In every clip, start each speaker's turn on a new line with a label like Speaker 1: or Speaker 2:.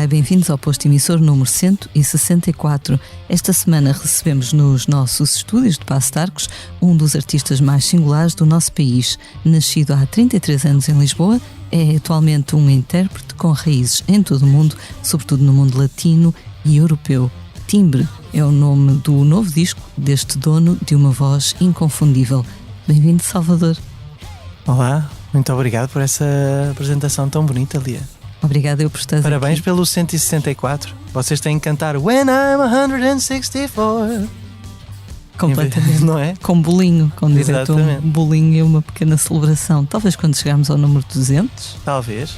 Speaker 1: e bem-vindos ao posto emissor número 164. Esta semana recebemos nos nossos estúdios de Paço de Arcos um dos artistas mais singulares do nosso país. Nascido há 33 anos em Lisboa, é atualmente um intérprete com raízes em todo o mundo, sobretudo no mundo latino e europeu. Timbre é o nome do novo disco deste dono de uma voz inconfundível. Bem-vindo, Salvador.
Speaker 2: Olá, muito obrigado por essa apresentação tão bonita, Lia.
Speaker 1: Obrigada eu por estar aqui.
Speaker 2: Parabéns pelo 164. Vocês têm que cantar When I'm 164.
Speaker 1: Completamente.
Speaker 2: Não é?
Speaker 1: Com bolinho, com direito a um
Speaker 2: Exatamente.
Speaker 1: bolinho e uma pequena celebração. Talvez quando chegarmos ao número 200.
Speaker 2: Talvez.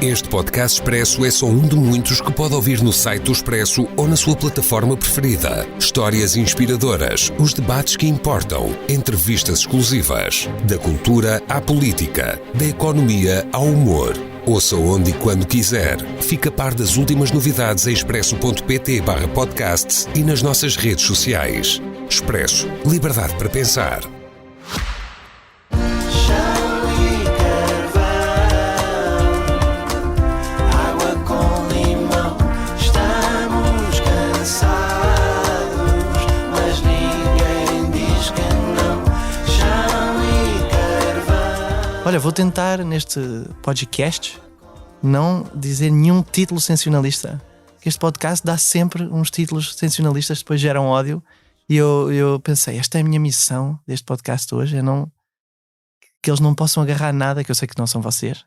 Speaker 3: Este podcast Expresso é só um de muitos que pode ouvir no site do Expresso ou na sua plataforma preferida. Histórias inspiradoras, os debates que importam, entrevistas exclusivas, da cultura à política, da economia ao humor. Ouça onde e quando quiser. Fica a par das últimas novidades em expresso.pt/podcasts e nas nossas redes sociais. Expresso. Liberdade para pensar.
Speaker 2: Olha, vou tentar neste podcast não dizer nenhum título sensacionalista. Este podcast dá sempre uns títulos sensacionalistas, depois geram ódio. E eu pensei, esta é a minha missão deste podcast hoje, é não que eles não possam agarrar nada, que eu sei que não são vocês,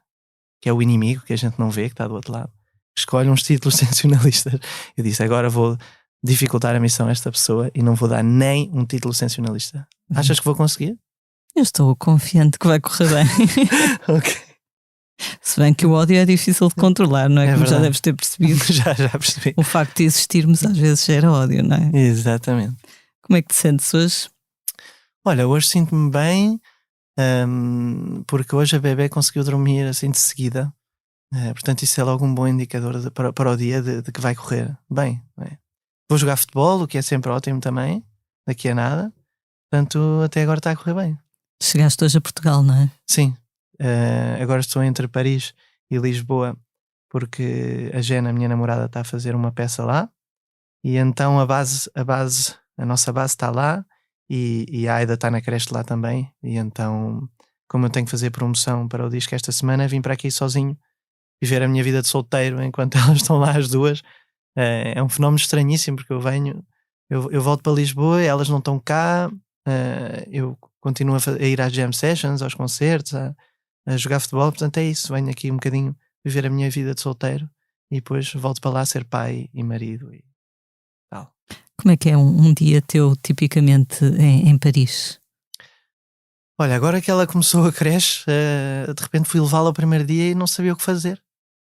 Speaker 2: que é o inimigo que a gente não vê, que está do outro lado. Escolhe uns títulos sensacionalistas. Eu disse, agora vou dificultar a missão a esta pessoa e não vou dar nem um título sensacionalista. Achas que vou conseguir?
Speaker 1: Eu estou confiante que vai correr bem.
Speaker 2: Ok.
Speaker 1: Se bem que o ódio é difícil de controlar, não é?
Speaker 2: É
Speaker 1: Como já
Speaker 2: verdade.
Speaker 1: deves ter percebido.
Speaker 2: Já percebi.
Speaker 1: O facto de existirmos às vezes gera ódio, não é?
Speaker 2: Exatamente.
Speaker 1: Como é que te sentes hoje?
Speaker 2: Olha, hoje sinto-me bem, porque hoje a bebê conseguiu dormir assim de seguida. Portanto, isso é logo um bom indicador para o dia de que vai correr bem. Não é? Vou jogar futebol, o que é sempre ótimo também, daqui a nada. Portanto, até agora está a correr bem.
Speaker 1: Chegaste hoje a Portugal, não é?
Speaker 2: Sim, agora estou entre Paris e Lisboa, porque a Jena, a minha namorada, está a fazer uma peça lá. E então a nossa base está lá e a Aida está na creche lá também. E então, como eu tenho que fazer promoção para o disco esta semana, vim para aqui sozinho viver a minha vida de solteiro enquanto elas estão lá as duas. É um fenómeno estranhíssimo, porque eu volto para Lisboa, elas não estão cá, eu continuo a ir às jam sessions, aos concertos, a jogar futebol. Portanto é isso, venho aqui um bocadinho viver a minha vida de solteiro e depois volto para lá ser pai e marido e tal.
Speaker 1: Como é que é um dia teu tipicamente em Paris?
Speaker 2: Olha, agora que ela começou a creche, de repente fui levá-la ao primeiro dia e não sabia o que fazer.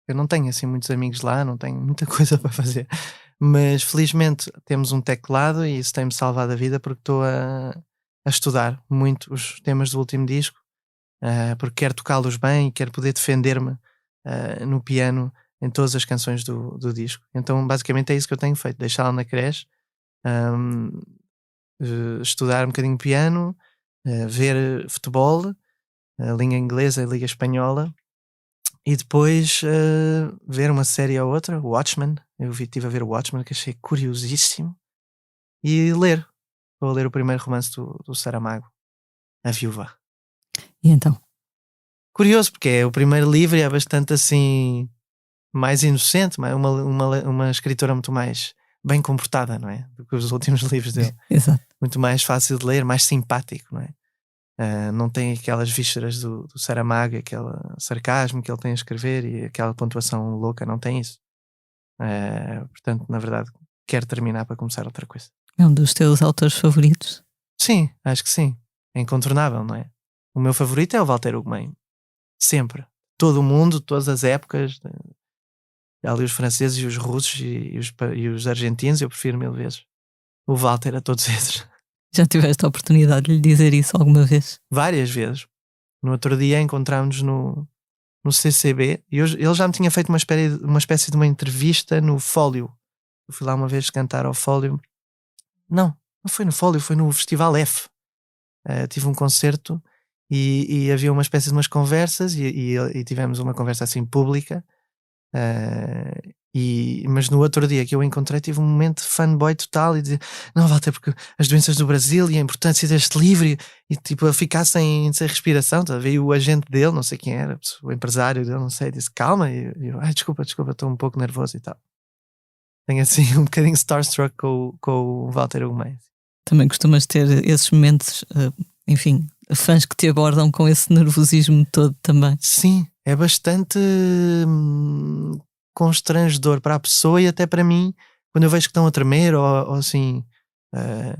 Speaker 2: Eu não tenho assim muitos amigos lá, não tenho muita coisa para fazer, mas felizmente temos um teclado e isso tem-me salvado a vida, porque estou a estudar muito os temas do último disco, porque quero tocá-los bem e quero poder defender-me no piano em todas as canções do disco. Então basicamente é isso que eu tenho feito, deixá-la na creche, estudar um bocadinho piano, ver futebol, a Liga Inglesa e a Liga Espanhola, e depois ver uma série ou outra, Watchmen. Eu estive a ver o Watchmen, que achei curiosíssimo, e ler. Vou ler o primeiro romance do Saramago, A Viúva.
Speaker 1: E então?
Speaker 2: Curioso, porque é o primeiro livro e é bastante assim mais inocente, uma escritora muito mais bem comportada, não é? Do que os últimos livros dele.
Speaker 1: Exato.
Speaker 2: Muito mais fácil de ler, mais simpático, não é? Não tem aquelas vísceras do Saramago, aquele sarcasmo que ele tem a escrever e aquela pontuação louca, não tem isso. Portanto, na verdade, quero terminar para começar outra coisa.
Speaker 1: É um dos teus autores favoritos?
Speaker 2: Sim, acho que sim. É incontornável, não é? O meu favorito é o Walter Ugumem. Sempre. Todo o mundo, todas as épocas. Ali os franceses e os russos e os argentinos, eu prefiro 1000 vezes o Walter a todos esses.
Speaker 1: Já tiveste a oportunidade de lhe dizer isso alguma vez?
Speaker 2: Várias vezes. No outro dia encontramos-nos no CCB e ele já me tinha feito uma espécie de uma entrevista no Fólio. Eu fui lá uma vez cantar ao Fólio. Não foi no Fólio, foi no Festival F. Tive um concerto e havia uma espécie de umas conversas e tivemos uma conversa assim pública. Mas no outro dia que eu encontrei tive um momento de fanboy total e dizer, não, Walter, porque as doenças do Brasil e a importância deste livro e tipo a ficar sem respiração. Tá? Veio o agente dele, não sei quem era, o empresário dele, não sei, disse calma, e eu, desculpa, estou um pouco nervoso e tal. Tenho assim um bocadinho starstruck com o Walter Ugumem.
Speaker 1: Também costumas ter esses momentos, enfim, fãs que te abordam com esse nervosismo todo também.
Speaker 2: Sim, é bastante constrangedor para a pessoa e até para mim, quando eu vejo que estão a tremer ou assim à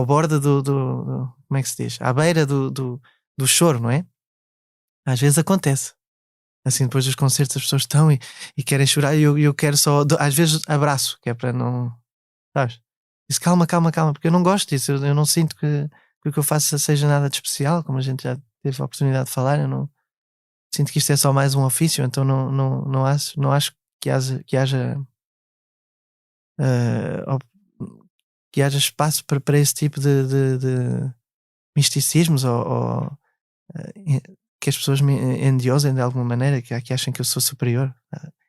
Speaker 2: borda do como é que se diz? À beira do choro, não é? Às vezes acontece. Assim, depois dos concertos as pessoas estão e querem chorar e eu quero só, às vezes abraço, que é para não, sabes? Diz calma, porque eu não gosto disso, eu não sinto que o que eu faço seja nada de especial, como a gente já teve a oportunidade de falar, eu não sinto que isto é só mais um ofício, então não acho que haja espaço para esse tipo de misticismos ou que as pessoas me endiosem de alguma maneira, que achem que eu sou superior.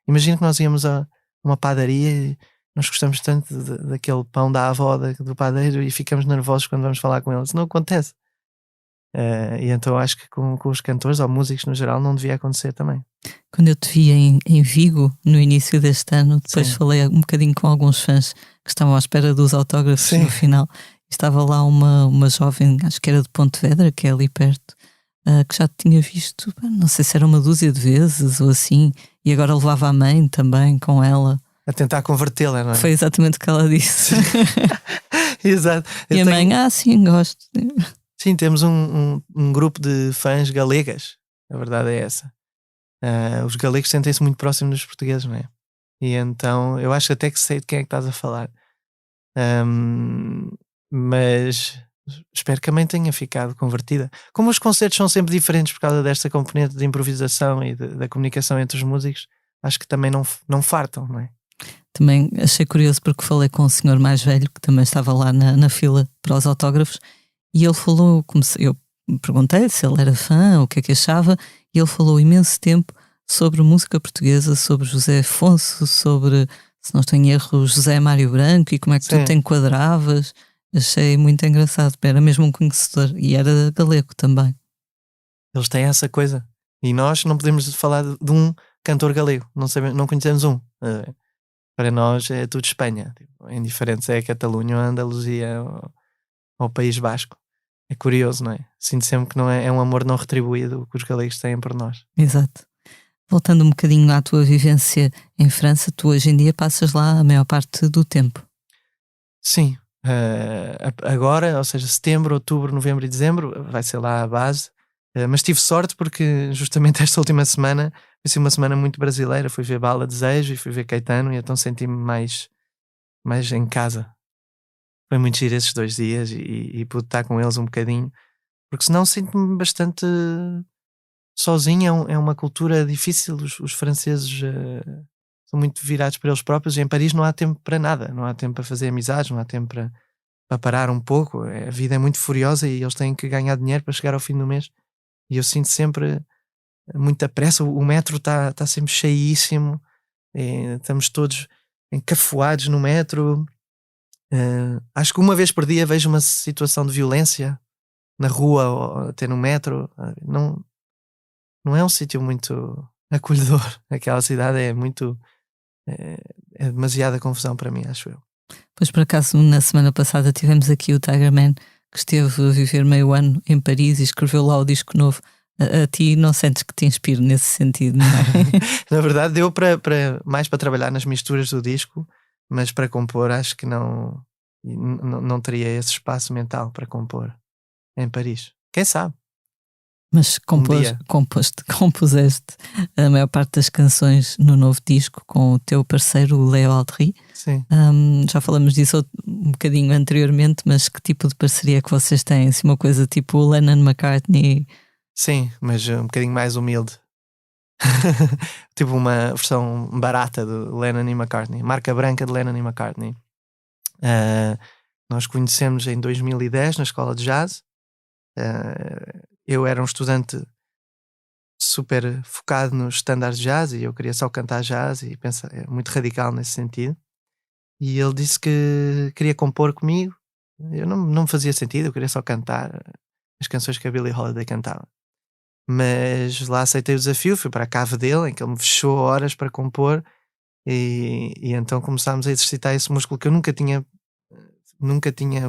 Speaker 2: Imagina que nós íamos a uma padaria e nós gostamos tanto daquele pão da avó do padeiro e ficamos nervosos quando vamos falar com ele. Isso não acontece. E então acho que com os cantores ou músicos no geral não devia acontecer também.
Speaker 1: Quando eu te vi em Vigo no início deste ano, depois
Speaker 2: Sim.
Speaker 1: falei um bocadinho com alguns fãs que estavam à espera dos autógrafos. Sim. No final estava lá uma jovem, acho que era de Pontevedra, que é ali perto, que já tinha visto, não sei se era uma dúzia de vezes ou assim, e agora levava a mãe também com ela
Speaker 2: a tentar convertê-la, não é?
Speaker 1: Foi exatamente o que ela disse.
Speaker 2: Exato.
Speaker 1: E a mãe, sim, gosto.
Speaker 2: Sim, temos um grupo de fãs galegas, a verdade é essa. Os galegos sentem-se muito próximos dos portugueses, não é? E então eu acho até que sei de quem é que estás a falar. Mas espero que a mãe tenha ficado convertida. Como os concertos são sempre diferentes por causa desta componente de improvisação e da comunicação entre os músicos, acho que também não fartam, não é?
Speaker 1: Também achei curioso porque falei com um senhor mais velho que também estava lá na fila para os autógrafos e ele falou, eu perguntei-lhe se ele era fã, o que é que achava, e ele falou imenso tempo sobre música portuguesa, sobre José Afonso, sobre, se não estou em erro, José Mário Branco e como é que tu te enquadravas. Achei muito engraçado, era mesmo um conhecedor e era galego também.
Speaker 2: Eles têm essa coisa e nós não podemos falar de um cantor galego, não conhecemos um. Para nós é tudo Espanha, indiferente se é a Catalunha ou a Andaluzia ou o País Basco. É curioso, não é? Sinto sempre que não é um amor não retribuído o que os galegos têm por nós.
Speaker 1: Exato. Voltando um bocadinho à tua vivência em França, tu hoje em dia passas lá a maior parte do tempo.
Speaker 2: Sim. Agora, ou seja, setembro, outubro, novembro e dezembro vai ser lá a base. Mas tive sorte porque justamente esta última semana foi assim uma semana muito brasileira. Fui ver Bala Desejo e fui ver Caetano e então senti-me mais em casa. Foi muito giro esses 2 dias e pude estar com eles um bocadinho, porque senão sinto-me bastante sozinho. É uma cultura difícil. Os franceses são muito virados para eles próprios e em Paris não há tempo para nada, não há tempo para fazer amizades, não há tempo para parar um pouco. A vida é muito furiosa e eles têm que ganhar dinheiro para chegar ao fim do mês e eu sinto sempre muita pressa. O metro está sempre cheíssimo, estamos todos encafuados no metro. Acho que uma vez por dia vejo uma situação de violência na rua ou até no metro. Não é um sítio muito acolhedor. Aquela cidade é demasiada confusão para mim, acho eu.
Speaker 1: Pois, por acaso, na semana passada tivemos aqui o Tigerman, que esteve a viver meio ano em Paris e escreveu lá o disco novo. A ti não sentes que te inspire nesse sentido, não é?
Speaker 2: Na verdade deu mais para trabalhar nas misturas do disco, mas para compor acho que não teria esse espaço mental para compor em Paris. Quem sabe?
Speaker 1: Mas compuseste a maior parte das canções no novo disco com o teu parceiro, o Léo Aldry.
Speaker 2: Sim.
Speaker 1: Já falamos disso um bocadinho anteriormente, mas que tipo de parceria é que vocês têm? Assim, uma coisa tipo Lennon-McCartney?
Speaker 2: Sim, mas um bocadinho mais humilde. Tipo uma versão barata de Lennon e McCartney, marca branca de Lennon e McCartney. Nós conhecemos em 2010 na escola de jazz. Eu era um estudante super focado nos standards de jazz e eu queria só cantar jazz e muito radical nesse sentido. E ele disse que queria compor comigo. Eu não me fazia sentido, eu queria só cantar as canções que a Billie Holiday cantava. Mas lá aceitei o desafio, fui para a cave dele, em que ele me fechou horas para compor, e então começámos a exercitar esse músculo que eu nunca tinha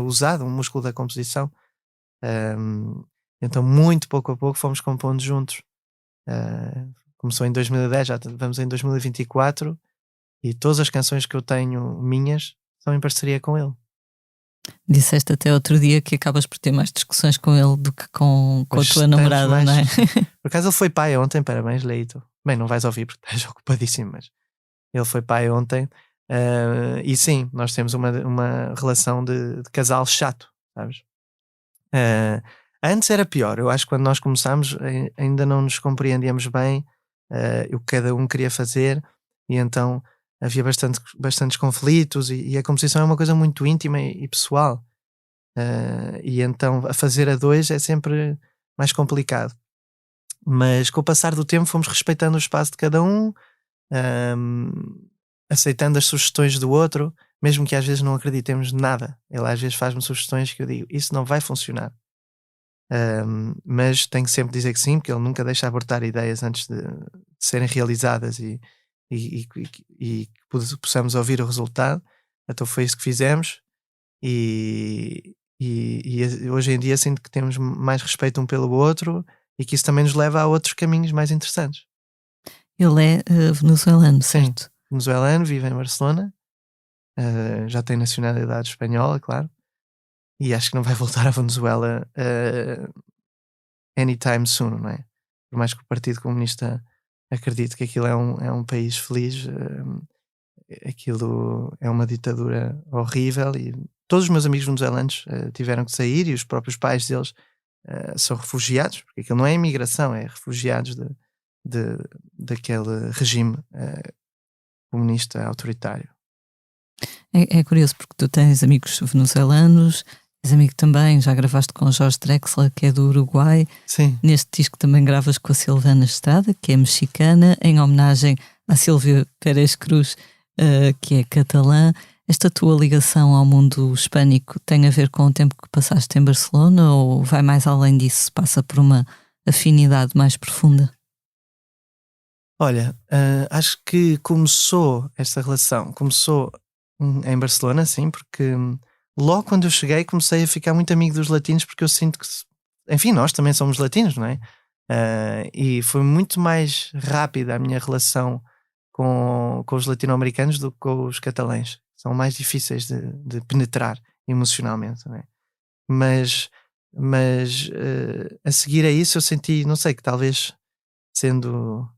Speaker 2: usado, um músculo da composição. Então, muito pouco a pouco, fomos compondo juntos. Começou em 2010, já vamos em 2024, e todas as canções que eu tenho minhas são em parceria com ele.
Speaker 1: Disseste até outro dia que acabas por ter mais discussões com ele do que com a tua namorada,
Speaker 2: mais.
Speaker 1: Não é?
Speaker 2: Por acaso ele foi pai ontem, parabéns, Leito. Bem, não vais ouvir porque estás ocupadíssimo, mas ele foi pai ontem. E sim, nós temos uma relação de casal chato, sabes? Antes era pior, eu acho que quando nós começámos ainda não nos compreendíamos bem o que cada um queria fazer, e então havia bastantes conflitos, e a composição é uma coisa muito íntima e pessoal, e então a fazer a dois é sempre mais complicado. Mas com o passar do tempo fomos respeitando o espaço de cada um, aceitando as sugestões do outro, mesmo que às vezes não acreditemos nada. Ele às vezes faz-me sugestões que eu digo, isso não vai funcionar. Mas tenho que sempre dizer que sim, porque ele nunca deixa abortar ideias antes de serem realizadas e que possamos ouvir o resultado. Então foi isso que fizemos, e hoje em dia sinto que temos mais respeito um pelo outro e que isso também nos leva a outros caminhos mais interessantes.
Speaker 1: Ele é venezuelano, certo?
Speaker 2: Sim, venezuelano, vive em Barcelona, já tem nacionalidade espanhola, claro, e acho que não vai voltar à Venezuela anytime soon, não é? Por mais que o Partido Comunista acredite que aquilo é um país feliz, aquilo é uma ditadura horrível, e todos os meus amigos venezuelanos tiveram que sair, e os próprios pais deles são refugiados, porque aquilo não é imigração, é refugiados daquele regime comunista autoritário.
Speaker 1: É curioso porque tu tens amigos venezuelanos, tens amigo também, já gravaste com Jorge Drexler, que é do Uruguai.
Speaker 2: Sim.
Speaker 1: Neste disco também gravas com a Silvana Estrada, que é mexicana, em homenagem à Sílvia Pérez Cruz, que é catalã. Esta tua ligação ao mundo hispânico tem a ver com o tempo que passaste em Barcelona, ou vai mais além disso, passa por uma afinidade mais profunda?
Speaker 2: Olha, acho que esta relação começou em Barcelona, sim, porque logo quando eu cheguei comecei a ficar muito amigo dos latinos, porque eu sinto que, enfim, nós também somos latinos, não é? E foi muito mais rápida a minha relação com os latino-americanos do que com os catalães. São mais difíceis de penetrar emocionalmente, não é? Mas a seguir a isso eu senti, não sei, que talvez, sendo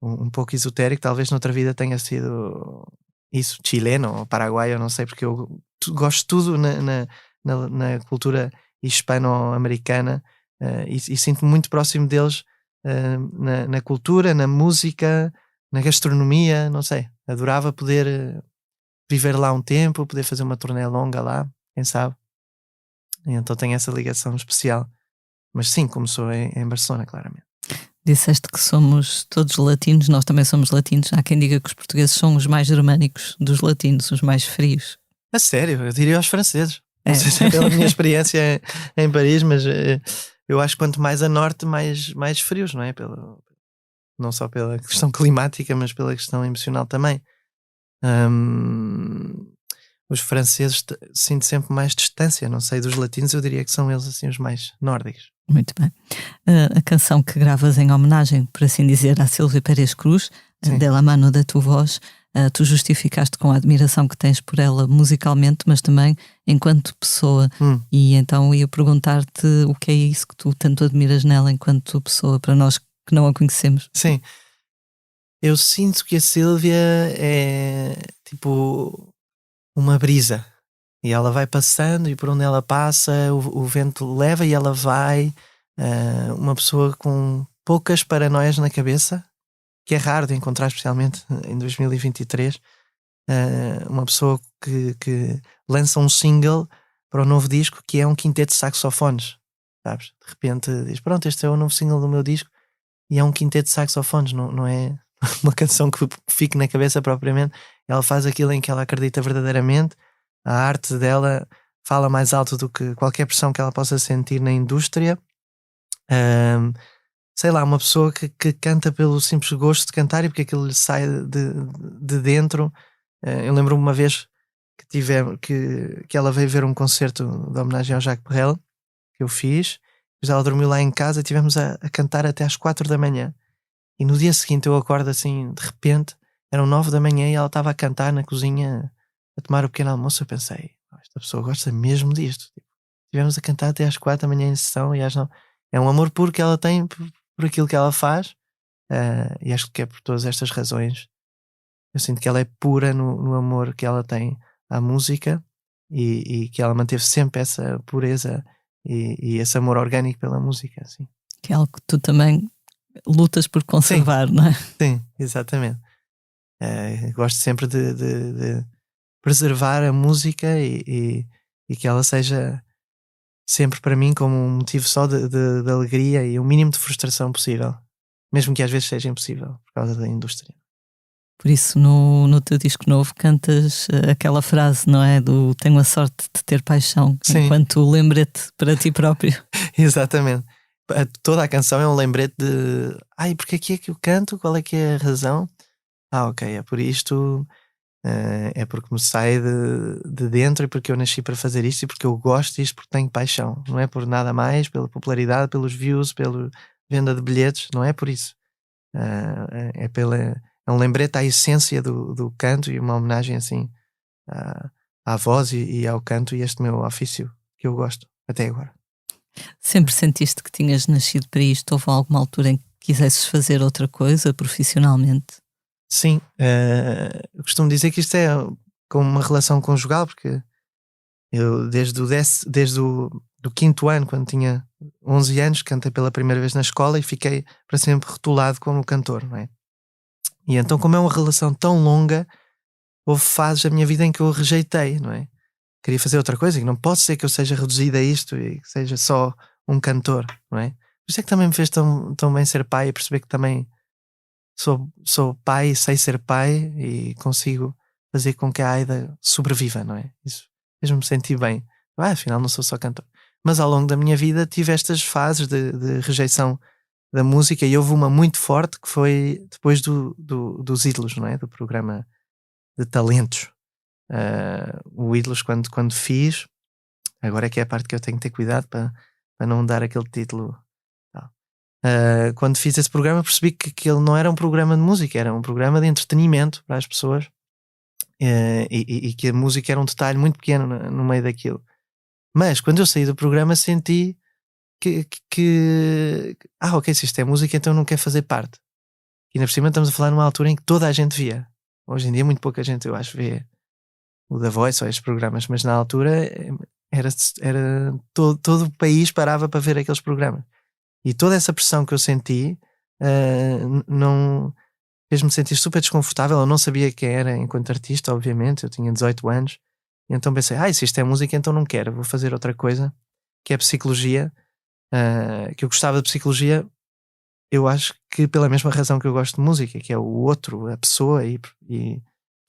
Speaker 2: um pouco esotérico, talvez noutra vida tenha sido isso, chileno ou paraguaio, não sei, porque eu gosto de tudo na cultura hispano-americana, e sinto-me muito próximo deles, na cultura, na música, na gastronomia, não sei. Adorava poder viver lá um tempo, poder fazer uma turnê longa lá, quem sabe. E então tenho essa ligação especial. Mas sim, começou em Barcelona, claramente.
Speaker 1: Disseste que somos todos latinos, nós também somos latinos. Há quem diga que os portugueses são os mais germânicos dos latinos, os mais frios.
Speaker 2: A sério, eu diria aos franceses. Não sei se é pela minha experiência em Paris, mas eu acho que quanto mais a norte, mais frios, não é? Não só pela questão climática, mas pela questão emocional também. Os franceses sinto sempre mais distância, não sei, dos latinos, eu diria que são eles assim os mais nórdicos.
Speaker 1: Muito bem. A canção que gravas em homenagem, por assim dizer, à Sílvia Pérez Cruz, De la mano da tua voz, tu justificaste com a admiração que tens por ela musicalmente, mas também enquanto pessoa. E então ia perguntar-te o que é isso que tu tanto admiras nela enquanto pessoa, para nós que não a conhecemos.
Speaker 2: Sim. Eu sinto que a Sílvia é tipo uma brisa, e ela vai passando, e por onde ela passa o vento leva e ela vai. Uma pessoa com poucas paranoias na cabeça, que é raro de encontrar, especialmente em 2023. Uma pessoa que lança um single para o novo disco, que é um quinteto de saxofones. sabes? De repente diz, pronto, este é o novo single do meu disco e é um quinteto de saxofones, não é uma canção que fique na cabeça propriamente. Ela faz aquilo em que ela acredita verdadeiramente. A arte dela fala mais alto do que qualquer pressão que ela possa sentir na indústria. Sei lá, uma pessoa que canta pelo simples gosto de cantar e porque aquilo lhe sai de dentro. Eu lembro-me uma vez que ela veio ver um concerto de homenagem ao Jacques Brel que eu fiz, depois ela dormiu lá em casa e estivemos a cantar até às 4 da manhã. E no dia seguinte eu acordo assim, de repente, eram 9 da manhã e ela estava a cantar na cozinha a tomar o pequeno almoço. Eu pensei, esta pessoa gosta mesmo disto. Estivemos a cantar até às 4 da manhã em sessão e às 9. É um amor puro que ela tem por aquilo que ela faz, e acho que é por todas estas razões. Eu sinto que ela é pura no amor que ela tem à música e que ela manteve sempre essa pureza e esse amor orgânico pela música, assim.
Speaker 1: Que é algo que tu também lutas por conservar,
Speaker 2: sim,
Speaker 1: não é?
Speaker 2: Sim, exatamente. Gosto sempre de preservar a música e que ela seja sempre para mim como um motivo só de alegria e o mínimo de frustração possível, mesmo que às vezes seja impossível por causa da indústria.
Speaker 1: Por isso no teu disco novo cantas aquela frase, não é? Do tenho a sorte de ter paixão,
Speaker 2: Sim.
Speaker 1: enquanto lembrete para ti próprio.
Speaker 2: Exatamente. Toda a canção é um lembrete de porque aqui é que eu canto? Qual é que é a razão? Ok, é por isto, é porque me sai de dentro e porque eu nasci para fazer isto e porque eu gosto disto, porque tenho paixão. Não é por nada mais, pela popularidade, pelos views, pela venda de bilhetes, não é por isso. É um lembrete à essência do canto e uma homenagem assim à voz e ao canto e este meu ofício que eu gosto até agora.
Speaker 1: Sempre sentiste que tinhas nascido para isto? Houve alguma altura em que quisesses fazer outra coisa profissionalmente?
Speaker 2: Sim, eu costumo dizer que isto é como uma relação conjugal, porque eu desde o do quinto ano, quando tinha 11 anos, cantei pela primeira vez na escola e fiquei para sempre rotulado como cantor, não é? E então, como é uma relação tão longa, houve fases da minha vida em que eu rejeitei, não é? Queria fazer outra coisa, e não posso ser que eu seja reduzido a isto e que seja só um cantor, não é? Por isso é que também me fez tão bem ser pai e perceber que também sou pai, sei ser pai e consigo fazer com que a Aida sobreviva, não é? Isso fez-me sentir bem. Afinal não sou só cantor. Mas ao longo da minha vida tive estas fases de rejeição da música e houve uma muito forte que foi depois dos Ídolos, não é? Do programa de talentos. O Ídolos quando fiz, agora é que é a parte que eu tenho que ter cuidado para não dar aquele título. Quando fiz esse programa percebi que ele não era um programa de música, era um programa de entretenimento para as pessoas, e que a música era um detalhe muito pequeno no meio daquilo. Mas quando eu saí do programa senti ok, se isto é música então não quer fazer parte. E na por cima estamos a falar numa altura em que toda a gente via. Hoje em dia muito pouca gente, eu acho, vê o The Voice ou estes programas, mas na altura era todo o país parava para ver aqueles programas. E toda essa pressão que eu senti não fez-me sentir super desconfortável. Eu não sabia quem era enquanto artista, obviamente. Eu tinha 18 anos. E então pensei, se isto é música, então não quero. Vou fazer outra coisa, que é psicologia. Que eu gostava de psicologia, eu acho que pela mesma razão que eu gosto de música, que é o outro, a pessoa, e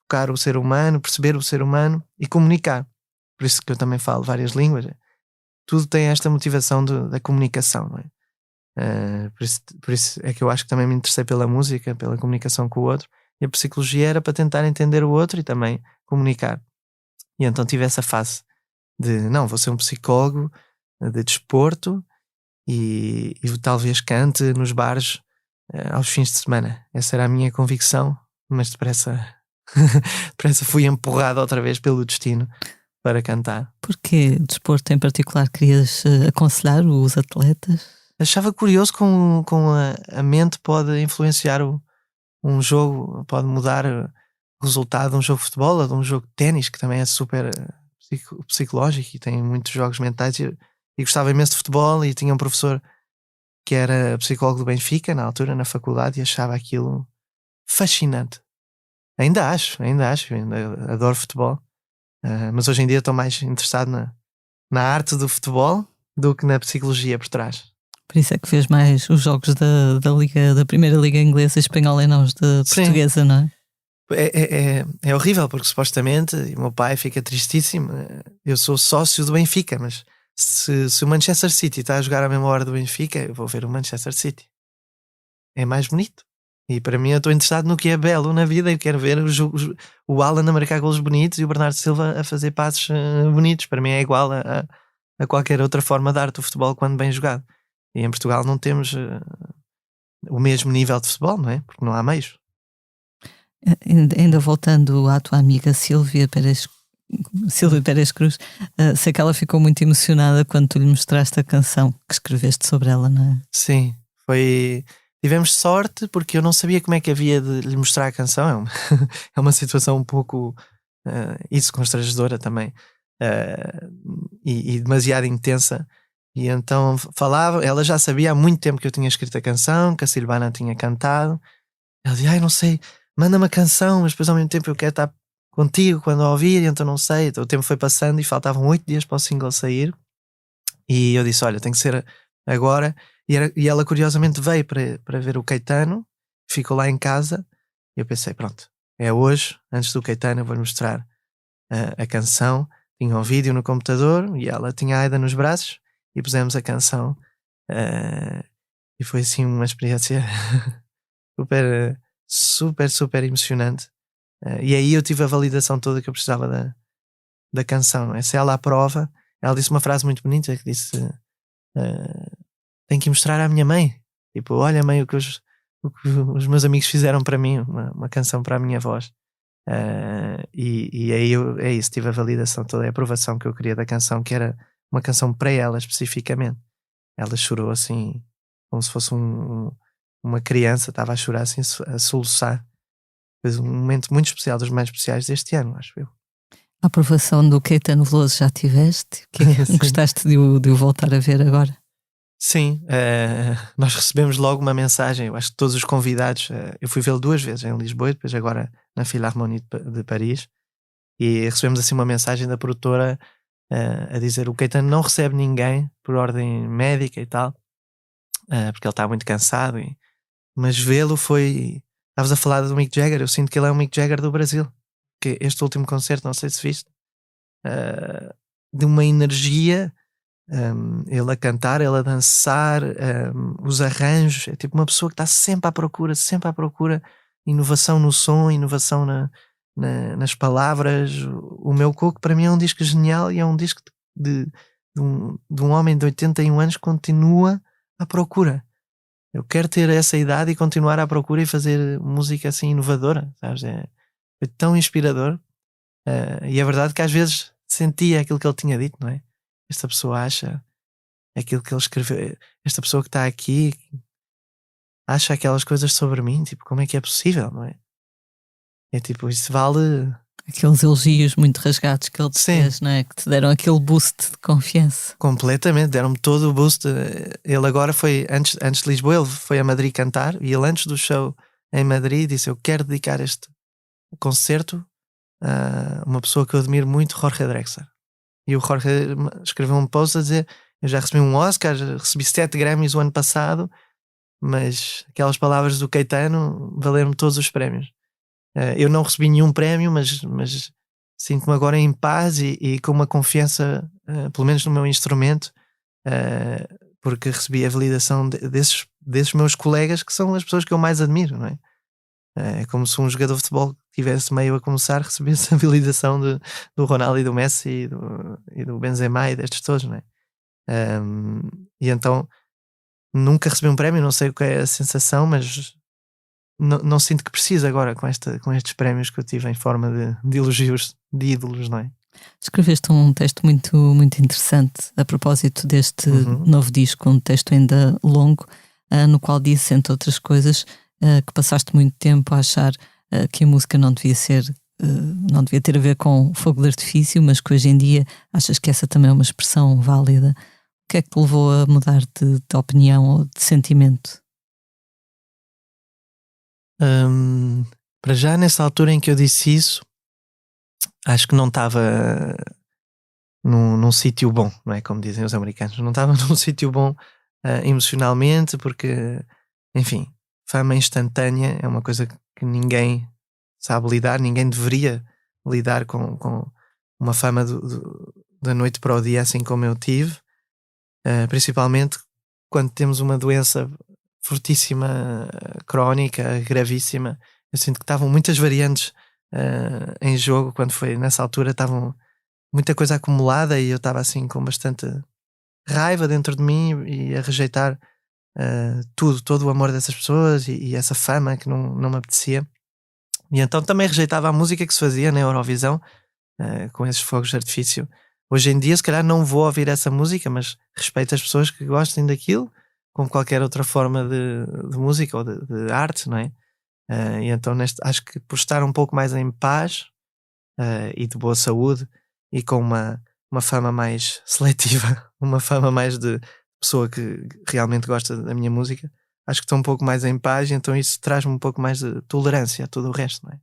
Speaker 2: tocar o ser humano, perceber o ser humano e comunicar. Por isso que eu também falo várias línguas. Tudo tem esta motivação da comunicação, não é? Por isso é que eu acho que também me interessei pela música, pela comunicação com o outro, e a psicologia era para tentar entender o outro e também comunicar. E então tive essa fase de não, vou ser um psicólogo de desporto e talvez cante nos bares aos fins de semana. Essa era a minha convicção, mas depressa fui empurrado outra vez pelo destino para cantar.
Speaker 1: Porquê desporto em particular? Querias aconselhar os atletas?
Speaker 2: Achava curioso como a mente pode influenciar um jogo, pode mudar o resultado de um jogo de futebol ou de um jogo de ténis, que também é super psicológico e tem muitos jogos mentais. E gostava imenso de futebol e tinha um professor que era psicólogo do Benfica na altura, na faculdade, e achava aquilo fascinante. Ainda acho, ainda adoro futebol, mas hoje em dia estou mais interessado na arte do futebol do que na psicologia por trás.
Speaker 1: Por isso é que fez mais os jogos da Liga, da Primeira Liga Inglesa e Espanhola e não os da Portuguesa, não é?
Speaker 2: É horrível, porque supostamente, e o meu pai fica tristíssimo, eu sou sócio do Benfica, mas se o Manchester City está a jogar à mesma hora do Benfica, eu vou ver o Manchester City. É mais bonito. E para mim eu estou interessado no que é belo na vida. Eu quero ver o Alan a marcar golos bonitos e o Bernardo Silva a fazer passos bonitos. Para mim é igual a qualquer outra forma de arte do futebol quando bem jogado. E em Portugal não temos o mesmo nível de futebol, não é? Porque não há meios.
Speaker 1: Ainda voltando à tua amiga Silvia Pérez Cruz, sei que ela ficou muito emocionada quando tu lhe mostraste a canção que escreveste sobre ela, não é?
Speaker 2: Sim, tivemos sorte porque eu não sabia como é que havia de lhe mostrar a canção. É uma situação um pouco isso constrangedora também, e demasiado intensa. E então falava, ela já sabia há muito tempo que eu tinha escrito a canção, que a Silvana tinha cantado. Ela dizia, não sei, manda-me a canção, mas depois ao mesmo tempo eu quero estar contigo quando a ouvir, então não sei. Então, o tempo foi passando e faltavam 8 dias para o single sair. E eu disse, olha, tem que ser agora. E ela curiosamente veio para ver o Caetano, ficou lá em casa. E eu pensei, pronto, é hoje, antes do Caetano eu vou-lhe mostrar a canção. Tinha um vídeo no computador e ela tinha a Aida nos braços e pusemos a canção. E foi assim uma experiência super emocionante. E aí eu tive a validação toda que eu precisava da canção. Se ela aprova, ela disse uma frase muito bonita que disse, tenho que mostrar à minha mãe, tipo, olha mãe, o que os meus amigos fizeram para mim, uma canção para a minha voz. E aí é isso, tive a validação toda, a aprovação que eu queria da canção, que era uma canção para ela especificamente. Ela chorou assim como se fosse uma criança, estava a chorar assim, a soluçar. Foi um momento muito especial, dos mais especiais deste ano, acho eu.
Speaker 1: A aprovação do Caetano Veloso já tiveste? Que gostaste de o voltar a ver agora?
Speaker 2: Sim, nós recebemos logo uma mensagem. Eu acho que todos os convidados, eu fui vê-lo 2 vezes, em Lisboa e depois agora na Philharmonie de Paris, e recebemos assim uma mensagem da produtora a dizer, o Caetano não recebe ninguém por ordem médica e tal, porque ele está muito cansado, mas vê-lo foi... Estavas a falar do Mick Jagger, eu sinto que ele é o Mick Jagger do Brasil, que este último concerto, não sei se viste, de uma energia, ele a cantar, ele a dançar, os arranjos, é tipo uma pessoa que está sempre à procura, inovação no som, inovação nas palavras. O Meu Coco para mim é um disco genial e é um disco de um homem de 81 anos que continua à procura. Eu quero ter essa idade e continuar à procura e fazer música assim inovadora, sabes? Foi tão inspirador. E é verdade que às vezes sentia aquilo que ele tinha dito, não é? Esta pessoa acha aquilo que ele escreveu, esta pessoa que está aqui acha aquelas coisas sobre mim, tipo, como é que é possível, não é? É tipo, isso vale...
Speaker 1: Aqueles elogios muito rasgados que ele te fez, não é? Que te deram aquele boost de confiança.
Speaker 2: Completamente, deram-me todo o boost. Ele agora foi, antes de Lisboa, ele foi a Madrid cantar, e ele antes do show em Madrid disse, eu quero dedicar este concerto a uma pessoa que eu admiro muito, Jorge Drexler. E o Jorge escreveu um post a dizer, eu já recebi um Oscar, recebi 7 Grammys o ano passado, mas aquelas palavras do Caetano valeram-me todos os prémios. Eu não recebi nenhum prémio, mas sinto-me agora em paz e com uma confiança, pelo menos no meu instrumento, porque recebi a validação desses meus colegas, que são as pessoas que eu mais admiro, não é? É como se um jogador de futebol que estivesse meio a começar, recebesse a validação do Ronaldo e do Messi e do Benzema e destes todos, não é? E então nunca recebi um prémio, não sei o que é a sensação, mas não sinto que preciso agora com estes prémios que eu tive em forma de elogios de ídolos, não é?
Speaker 1: Escreveste um texto muito, muito interessante a propósito deste novo disco, um texto ainda longo, no qual disse, entre outras coisas, que passaste muito tempo a achar que a música não devia ter a ver com fogo de artifício, mas que hoje em dia achas que essa também é uma expressão válida. O que é que te levou a mudar de opinião ou de sentimento?
Speaker 2: Para já, nessa altura em que eu disse isso, acho que não estava num sítio bom, não é? Como dizem os americanos. Não estava num sítio bom emocionalmente, porque, enfim, fama instantânea é uma coisa que ninguém sabe lidar, ninguém deveria lidar com uma fama da noite para o dia, assim como eu tive, principalmente quando temos uma doença fortíssima, crónica, gravíssima. Eu sinto que estavam muitas variantes em jogo. Quando foi nessa altura, estavam muita coisa acumulada e eu estava assim com bastante raiva dentro de mim e a rejeitar todo o amor dessas pessoas e essa fama que não me apetecia. E então também rejeitava a música que se fazia na Eurovisão, com esses fogos de artifício. Hoje em dia, se calhar, não vou ouvir essa música, mas respeito as pessoas que gostem daquilo, como qualquer outra forma de música ou de arte, não é? E então, acho que por estar um pouco mais em paz e de boa saúde e com uma fama mais seletiva, uma fama mais de pessoa que realmente gosta da minha música, acho que estou um pouco mais em paz, e então isso traz-me um pouco mais de tolerância a tudo o resto, não é?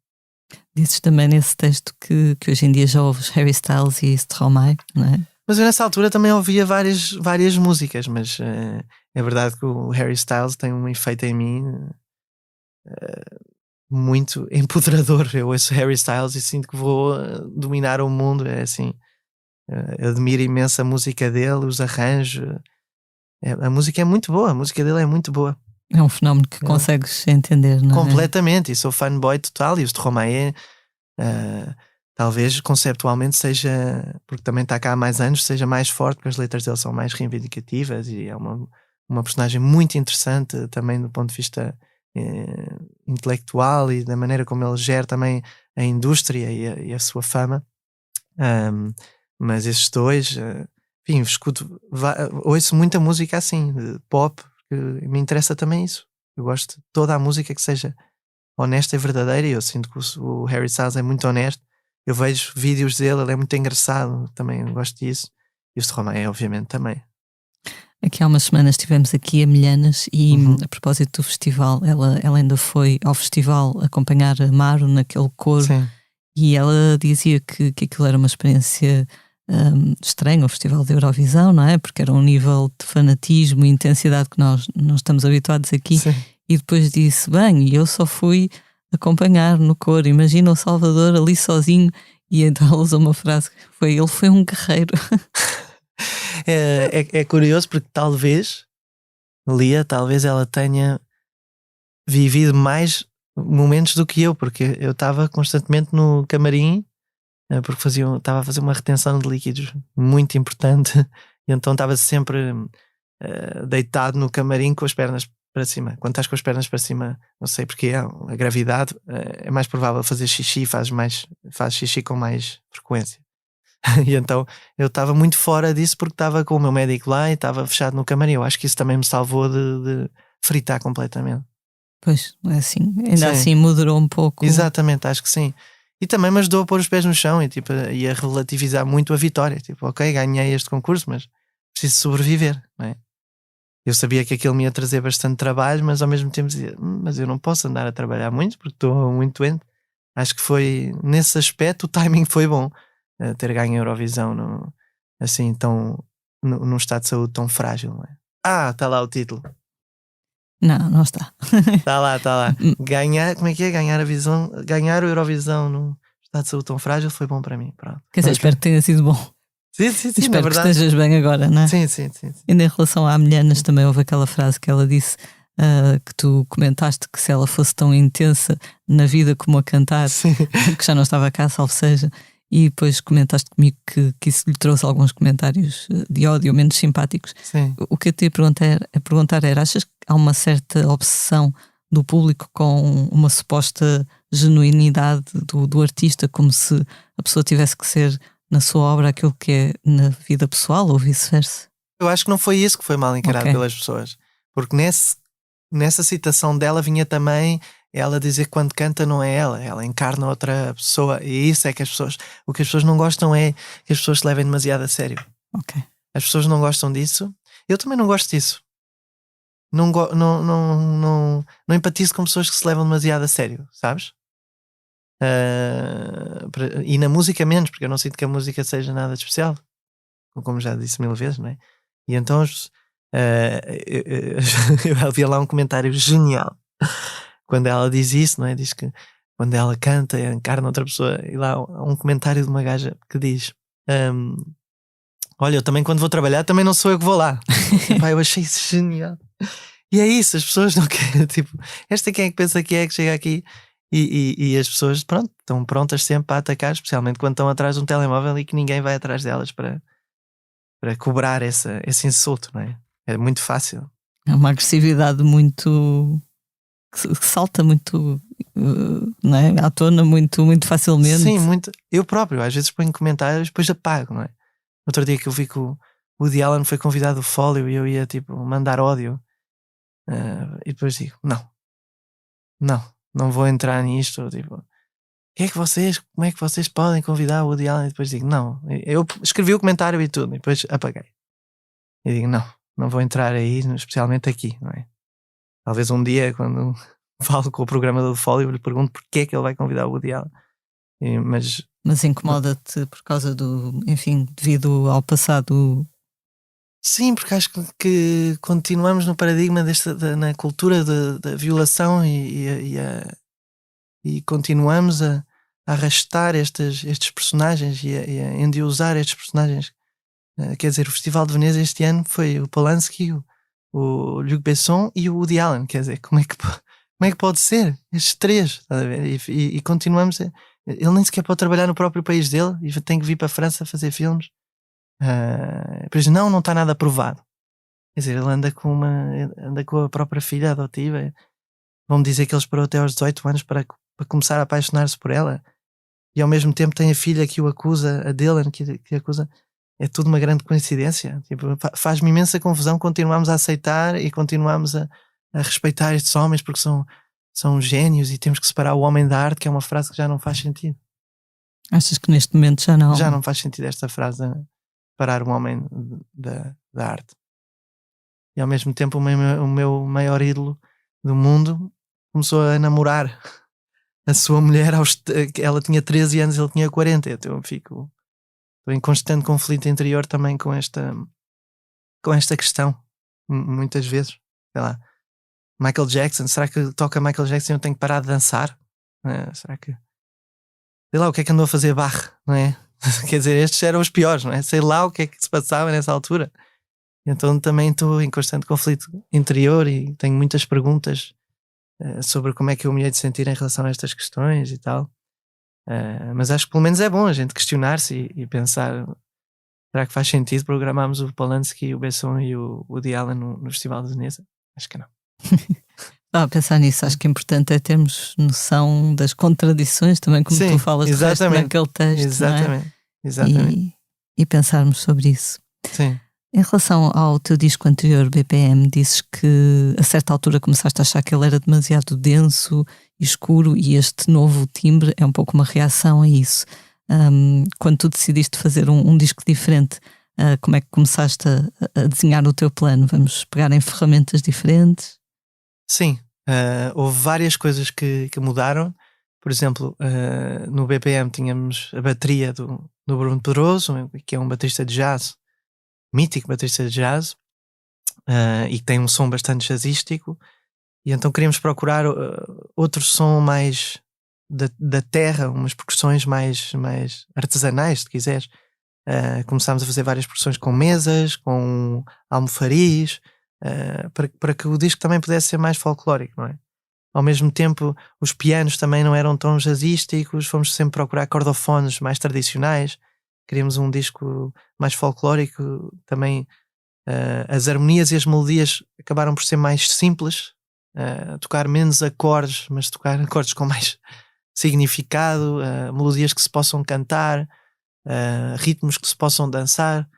Speaker 1: Dizes também nesse texto que hoje em dia já ouves Harry Styles e Stromae, não é?
Speaker 2: Mas eu nessa altura também ouvia várias músicas, mas é verdade que o Harry Styles tem um efeito em mim muito empoderador. Eu ouço Harry Styles e sinto que vou dominar o mundo. É assim, admiro imenso a música dele, os arranjos. A música é muito boa, a música dele é muito boa.
Speaker 1: É um fenómeno que consegues entender, não é?
Speaker 2: Completamente, e sou fanboy total. E o Stromae talvez conceptualmente seja, porque também está cá há mais anos, seja mais forte, porque as letras dele são mais reivindicativas e é uma personagem muito interessante também do ponto de vista intelectual e da maneira como ele gera também a indústria e a sua fama. Mas esses dois, enfim, ouço muita música assim, de pop, porque me interessa também isso. Eu gosto de toda a música que seja honesta e verdadeira, e eu sinto que o Harry Styles é muito honesto. Eu vejo vídeos dele, ele é muito engraçado, também gosto disso. E o Stromae, obviamente, também.
Speaker 1: Aqui há umas semanas estivemos aqui a Milhanas e a propósito do festival, ela ainda foi ao festival acompanhar a Maro naquele coro.
Speaker 2: Sim.
Speaker 1: E ela dizia que aquilo era uma experiência estranha, o festival da Eurovisão, não é? Porque era um nível de fanatismo e intensidade que nós não estamos habituados aqui.
Speaker 2: Sim.
Speaker 1: E depois disse, bem, eu só fui acompanhar no coro, imagina o Salvador ali sozinho. E então ela usou uma frase que ele foi um guerreiro.
Speaker 2: É curioso porque talvez ela tenha vivido mais momentos do que eu, porque eu estava constantemente no camarim, porque estava a fazer uma retenção de líquidos muito importante, e então estava sempre deitado no camarim com as pernas para cima. Quando estás com as pernas para cima, não sei porque a gravidade é mais provável fazer xixi, faz xixi com mais frequência. E então eu estava muito fora disso porque estava com o meu médico lá e estava fechado no camarim. Eu acho que isso também me salvou de fritar completamente.
Speaker 1: Pois, é assim, ainda
Speaker 2: Sim.
Speaker 1: assim moderou um pouco.
Speaker 2: Exatamente, acho que sim. E também me ajudou a pôr os pés no chão e a relativizar muito a vitória. Tipo, ok, ganhei este concurso, mas preciso sobreviver, não é? Eu sabia que aquilo me ia trazer bastante trabalho, mas ao mesmo tempo dizia, mas eu não posso andar a trabalhar muito porque estou muito doente. Acho que foi, nesse aspecto, o timing foi bom. Ter ganho a Eurovisão assim, num estado de saúde tão frágil, não é? Está lá o título.
Speaker 1: Não está.
Speaker 2: Está lá. Ganhar, como é que é? Ganhar o Eurovisão num estado de saúde tão frágil foi bom para mim. Pronto.
Speaker 1: Quer dizer, espero que tenha sido bom.
Speaker 2: Sim,
Speaker 1: Espero
Speaker 2: na
Speaker 1: que
Speaker 2: verdade.
Speaker 1: estejas bem agora, não é?
Speaker 2: Sim.
Speaker 1: Ainda em relação à Milhanas, também houve aquela frase que ela disse, que tu comentaste, que se ela fosse tão intensa na vida como a cantar, que já não estava cá, salvo seja, e depois comentaste comigo que isso lhe trouxe alguns comentários de ódio menos simpáticos.
Speaker 2: Sim.
Speaker 1: O que eu te ia perguntar era, achas que há uma certa obsessão do público com uma suposta genuinidade do artista, como se a pessoa tivesse que ser na sua obra aquilo que é na vida pessoal ou vice-versa?
Speaker 2: Eu acho que não foi isso que foi mal encarado
Speaker 1: Ok.
Speaker 2: pelas pessoas, porque nessa citação dela vinha também ela dizer que quando canta não é ela encarna outra pessoa, e isso é que o que as pessoas não gostam é que as pessoas se levem demasiado a sério.
Speaker 1: Ok.
Speaker 2: As pessoas não gostam disso, eu também não gosto disso. Não empatizo com pessoas que se levam demasiado a sério, sabes? E na música menos, porque eu não sinto que a música seja nada de especial. como já disse 1000 vezes, não é? E então eu havia lá um comentário genial quando ela diz isso, não é? Diz que quando ela canta encarna outra pessoa, e lá há um comentário de uma gaja que diz: olha, eu também quando vou trabalhar também não sou eu que vou lá. Epá, eu achei isso genial. E é isso, as pessoas não querem, tipo, esta quem é que pensa que chega aqui e as pessoas, pronto, estão prontas sempre para atacar, especialmente quando estão atrás de um telemóvel e que ninguém vai atrás delas para cobrar esse insulto, não é? É muito fácil.
Speaker 1: É uma agressividade muito que salta muito, não é? À tona muito, muito facilmente.
Speaker 2: Sim, muito. Eu próprio às vezes ponho comentários e depois apago, não é? Outro dia que eu vi que o Woody Allen foi convidado do Folio e eu ia tipo mandar ódio, e depois digo, não vou entrar nisto, tipo, como é que vocês podem convidar o Woody Allen? E depois digo, não, eu escrevi o comentário e tudo, e depois apaguei. E digo, não vou entrar aí, especialmente aqui, não é? Talvez um dia, quando falo com o programador do Folio, lhe pergunto porque é que ele vai convidar o Woody Allen.
Speaker 1: Mas incomoda-te por causa enfim, devido ao passado?
Speaker 2: Sim, porque acho que continuamos no paradigma na cultura da violação e continuamos a arrastar estes personagens e a endeusar estes personagens. Quer dizer, o Festival de Veneza este ano foi o Polanski, o Luc Besson e o Woody Allen. Quer dizer, como é que pode ser? Estes três, estás a ver? E continuamos. Ele nem sequer pode trabalhar no próprio país dele e tem que vir para a França fazer filmes. Por isso, não está nada aprovado. Quer dizer, ele anda com a própria filha adotiva. Vão dizer que ele esperou até aos 18 anos para começar a apaixonar-se por ela, e ao mesmo tempo tem a filha que o acusa, a Dylan, que acusa. É tudo uma grande coincidência. Tipo, faz-me imensa confusão continuarmos a aceitar e continuarmos a respeitar estes homens porque são gênios e temos que separar o homem da arte, que é uma frase que já não faz sentido.
Speaker 1: Achas que neste momento já não?
Speaker 2: Já não faz sentido esta frase, separar o homem da arte. E ao mesmo tempo o meu maior ídolo do mundo começou a namorar a sua mulher ela tinha 13 anos e ele tinha 40. Então eu estou em constante conflito interior também com esta questão, muitas vezes. Sei lá, Michael Jackson, será que toca Michael Jackson e eu tenho que parar de dançar? Será que, sei lá, o que é que andou a fazer Bach, não é? Quer dizer, estes eram os piores, não é? Sei lá o que é que se passava nessa altura. Então também estou em constante conflito interior e tenho muitas perguntas sobre como é que eu me hei de sentir em relação a estas questões e tal. Mas acho que pelo menos é bom a gente questionar-se e pensar: será que faz sentido programarmos o Polanski, o Besson e o Woody Allen no Festival de Veneza? Acho que não.
Speaker 1: Estava a pensar nisso, acho que é importante é termos noção das contradições também, como
Speaker 2: Sim,
Speaker 1: tu falas naquele texto.
Speaker 2: Exatamente,
Speaker 1: não é?
Speaker 2: exatamente.
Speaker 1: E pensarmos sobre isso.
Speaker 2: Sim.
Speaker 1: Em relação ao teu disco anterior, BPM, dizes que a certa altura começaste a achar que ele era demasiado denso e escuro, e este novo timbre é um pouco uma reação a isso. Quando tu decidiste fazer um disco diferente, como é que começaste a desenhar o teu plano? Vamos pegar em ferramentas diferentes?
Speaker 2: Sim, houve várias coisas que mudaram. Por exemplo, no BPM tínhamos a bateria do Bruno Pedroso, que é um baterista de jazz, mítico baterista de jazz, e que tem um som bastante jazzístico, e então queríamos procurar outro som mais da terra, umas percussões mais artesanais, se quiseres. Começámos a fazer várias percussões com mesas, com almofaris, para que o disco também pudesse ser mais folclórico, não é? Ao mesmo tempo, os pianos também não eram tão jazzísticos, fomos sempre procurar cordofones mais tradicionais. Queríamos um disco mais folclórico também. As harmonias e as melodias acabaram por ser mais simples, tocar menos acordes, mas tocar acordes com mais significado, melodias que se possam cantar, ritmos que se possam dançar.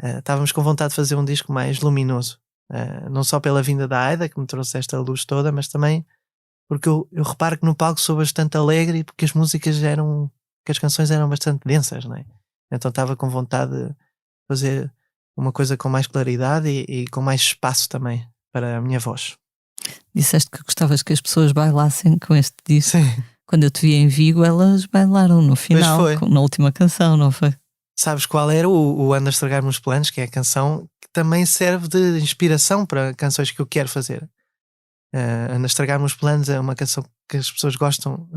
Speaker 2: Estávamos com vontade de fazer um disco mais luminoso, não só pela vinda da Aida, que me trouxe esta luz toda, mas também porque eu reparo que no palco sou bastante alegre, e porque as canções eram bastante densas, não é? Então estava com vontade de fazer uma coisa com mais claridade e com mais espaço também para a minha voz.
Speaker 1: Disseste que gostavas que as pessoas bailassem com este disco.
Speaker 2: Sim.
Speaker 1: Quando eu te vi em Vigo, elas bailaram no final, na última canção, não foi?
Speaker 2: sabes qual era o Anda a Estragar Meus Planos, que é a canção que também serve de inspiração para canções que eu quero fazer. Anda a Estragar Meus Planos é uma canção que as pessoas gostam,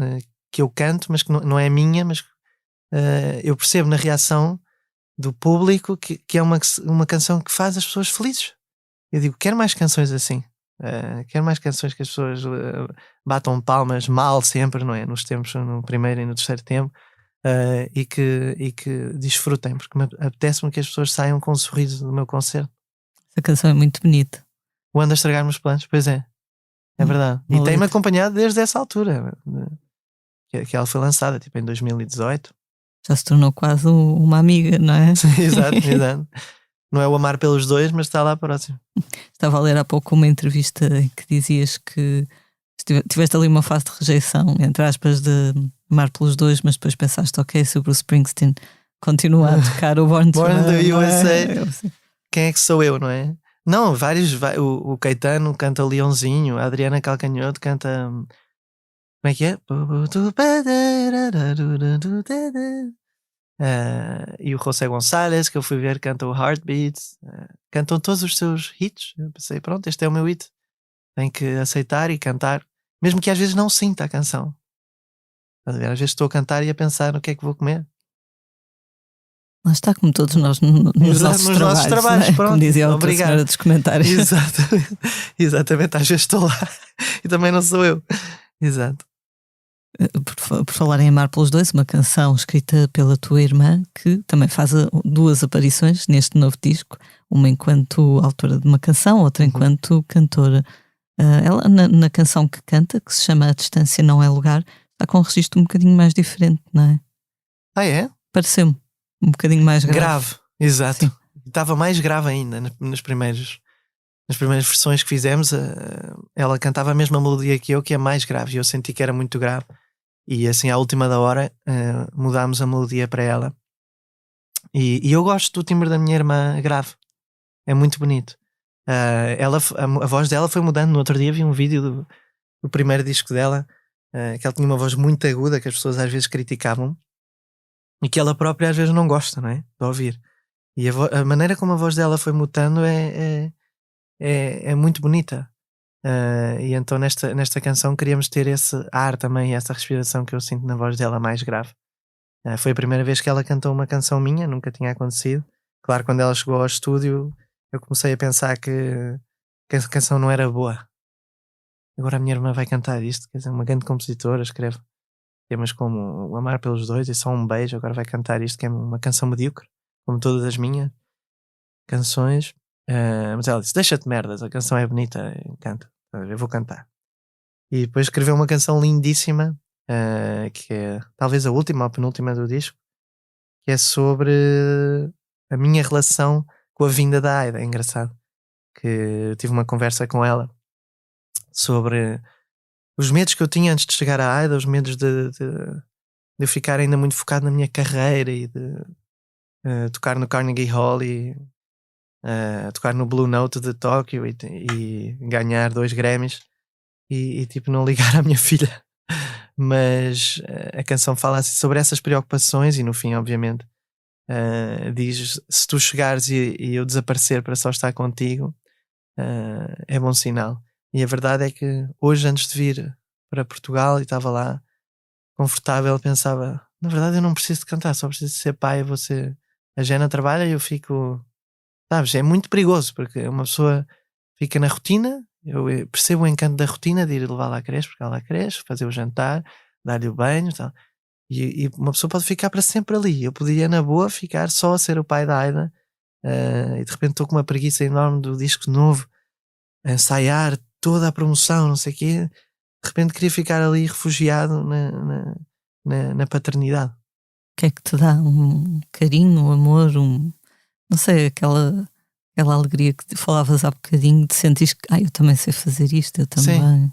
Speaker 2: que eu canto, mas que não é minha, mas eu percebo na reação do público que é uma canção que faz as pessoas felizes. Eu digo, quero mais canções assim. Quero mais canções que as pessoas batam palmas mal sempre, não é? Nos tempos, no primeiro e no terceiro tempo, e que desfrutem, porque apetece-me que as pessoas saiam com um sorriso do meu concerto.
Speaker 1: Essa canção é muito bonita.
Speaker 2: O Anda a Estragar Meus Planos, pois é verdade. E tem-me acompanhado desde essa altura, que ela foi lançada, tipo em 2018.
Speaker 1: Já se tornou quase uma amiga, não é?
Speaker 2: Exato. Não é o Amar pelos Dois, mas está lá próximo.
Speaker 1: Estava a ler há pouco uma entrevista em que dizias que tiveste ali uma fase de rejeição, entre aspas, de Amar pelos Dois, mas depois pensaste, ok, se o Bruce Springsteen continua a tocar o Born to
Speaker 2: Born
Speaker 1: Run,
Speaker 2: the USA, quem é que sou eu, não é? Não, o Caetano canta Leãozinho, a Adriana Calcanhoto canta... Como é que é? E o José Gonçalves, que eu fui ver, canta o Heartbeat. Cantam todos os seus hits. Eu pensei, pronto, este é o meu hit. Tenho que aceitar e cantar, mesmo que às vezes não sinta a canção. Às vezes estou a cantar e a pensar no que é que vou comer.
Speaker 1: Lá está, como todos nós nos nossos trabalhos,
Speaker 2: pronto.
Speaker 1: como dizia a outra senhora dos comentários.
Speaker 2: Exatamente, às vezes estou lá e também não sou eu. Exato.
Speaker 1: Por falar em Amar pelos Dois, uma canção escrita pela tua irmã, que também faz 2 aparições neste novo disco, uma enquanto autora de uma canção, outra enquanto cantora. Ela, na canção que canta, que se chama A Distância Não É Lugar, está com um registro um bocadinho mais diferente, não é?
Speaker 2: Ah, é?
Speaker 1: Pareceu-me um bocadinho mais grave.
Speaker 2: Exato.
Speaker 1: Sim.
Speaker 2: Estava mais grave ainda nas primeiras versões que fizemos. Ela cantava a mesma melodia que eu, que é mais grave, e eu senti que era muito grave. E assim, à última da hora, mudámos a melodia para ela. E eu gosto do timbre da minha irmã grave. É muito bonito. A voz dela foi mudando. No outro dia vi um vídeo do primeiro disco dela, que ela tinha uma voz muito aguda, que as pessoas às vezes criticavam, e que ela própria às vezes não gosta, não é? De ouvir. E a maneira como a voz dela foi mutando é muito bonita. E então nesta canção queríamos ter esse ar também, essa respiração que eu sinto na voz dela mais grave. Foi a primeira vez que ela cantou uma canção minha, nunca tinha acontecido. Claro, quando ela chegou ao estúdio, eu comecei a pensar que a canção não era boa. Agora a minha irmã vai cantar isto, quer dizer, uma grande compositora, escreve temas como o Amar pelos Dois e Só um Beijo, agora vai cantar isto, que é uma canção medíocre, como todas as minhas canções. Mas ela disse, deixa-te merdas, a canção é bonita, canta, eu vou cantar. E depois escreveu uma canção lindíssima, que é talvez a última ou penúltima do disco, que é sobre a minha relação com a vinda da Aida. É engraçado que eu tive uma conversa com ela sobre os medos que eu tinha antes de chegar à Aida, os medos de eu ficar ainda muito focado na minha carreira e de tocar no Carnegie Hall e tocar no Blue Note de Tóquio e ganhar 2 Grammys e tipo não ligar à minha filha. Mas a canção fala assim sobre essas preocupações e no fim, obviamente, diz, se tu chegares e eu desaparecer para só estar contigo, é bom sinal. E a verdade é que hoje, antes de vir para Portugal e estava lá confortável, pensava, na verdade eu não preciso de cantar, só preciso de ser pai. A Jenna trabalha e eu fico, sabes, é muito perigoso porque uma pessoa fica na rotina. Eu percebo o encanto da rotina de ir levá-la à creche, porque ela cresce, fazer o jantar, dar-lhe o banho e tal. E uma pessoa pode ficar para sempre ali. Eu podia, na boa, ficar só a ser o pai da Aida, e de repente estou com uma preguiça enorme do disco novo, a ensaiar toda a promoção, não sei o quê. De repente queria ficar ali refugiado na paternidade.
Speaker 1: O que é que te dá um carinho, um amor, não sei, aquela alegria que falavas há bocadinho, de sentir que eu também sei fazer isto, eu também.
Speaker 2: Sim.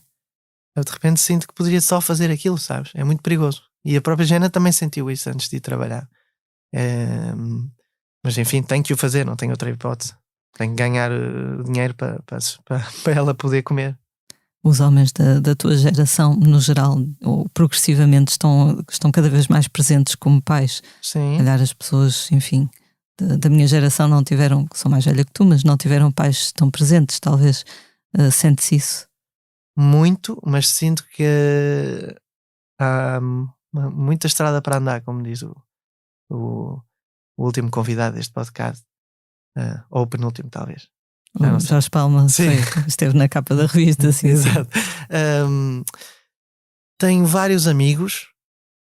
Speaker 2: Eu de repente sinto que poderia só fazer aquilo, sabes? É muito perigoso. E a própria Jenna também sentiu isso antes de ir trabalhar. Mas enfim, tenho que o fazer, não tenho outra hipótese. Tenho que ganhar dinheiro para ela poder comer.
Speaker 1: os homens da tua geração, no geral, ou progressivamente, estão cada vez mais presentes como pais.
Speaker 2: Sim.
Speaker 1: Calhar as pessoas, enfim, da minha geração não tiveram, que sou mais velha que tu, mas não tiveram pais tão presentes, talvez. Sentes isso?
Speaker 2: Muito, mas sinto que há muita estrada para andar, como diz o último convidado deste podcast, ou o penúltimo, talvez.
Speaker 1: O Jorge Palma esteve na capa da revista. Sim,
Speaker 2: exato. Tenho vários amigos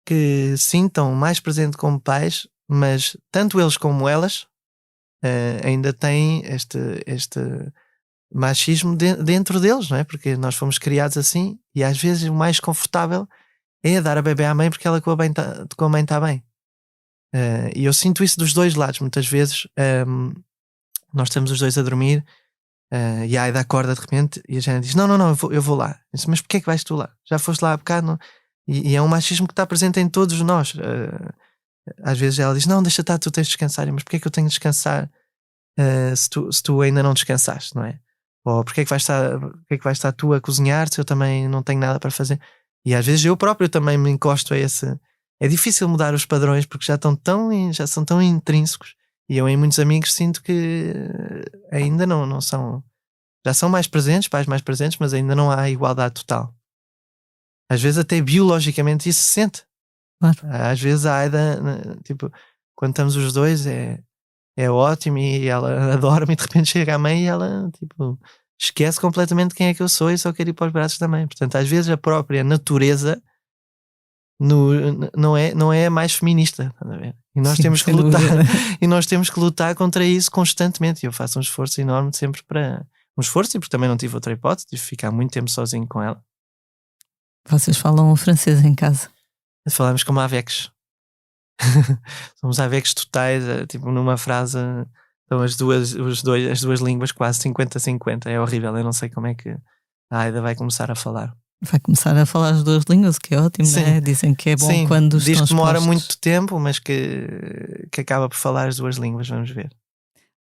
Speaker 2: que sintam mais presente como pais, mas tanto eles como elas ainda têm este machismo dentro deles, não é? Porque nós fomos criados assim e às vezes o mais confortável é dar a bebê à mãe porque ela com a mãe está bem. E eu sinto isso dos dois lados. Muitas vezes nós estamos os dois a dormir e a Aida acorda de repente e a Jana diz: Não, eu vou lá. Eu disse: Mas porquê é que vais tu lá? Já foste lá há bocado? Não? E é um machismo que está presente em todos nós. Às vezes ela diz: Não, deixa estar, tu tens de descansar. Mas porquê é que eu tenho de descansar se tu ainda não descansaste, não é? Ou porquê é que vais estar tu a cozinhar se eu também não tenho nada para fazer? E às vezes eu próprio também me encosto a esse. É difícil mudar os padrões porque já são tão intrínsecos. E eu em muitos amigos sinto que ainda não são. Já são mais presentes, pais mais presentes, mas ainda não há igualdade total. Às vezes até biologicamente isso se sente.
Speaker 1: Claro.
Speaker 2: Às vezes a Aida, tipo, quando estamos os dois é ótimo e ela adora-me e de repente chega a mãe e ela tipo, esquece completamente quem é que eu sou e só quer ir para os braços da mãe. Portanto, às vezes a própria natureza não é mais feminista, estás a ver? E nós temos que lutar e nós temos que lutar contra isso constantemente. E eu faço um esforço enorme sempre para um esforço, e porque também não tive outra hipótese, tive de ficar muito tempo sozinho com ela.
Speaker 1: Vocês falam francês em casa?
Speaker 2: Falamos como avex. Somos avex totais, tipo numa frase estão as duas línguas quase 50-50. É horrível, eu não sei como é que a Aida vai começar a falar.
Speaker 1: Vai começar a falar as duas línguas, o que é ótimo, não é? Dizem que é bom. Sim, quando
Speaker 2: diz
Speaker 1: estão
Speaker 2: que demora
Speaker 1: expostos.
Speaker 2: muito tempo, mas que acaba por falar as duas línguas, vamos ver.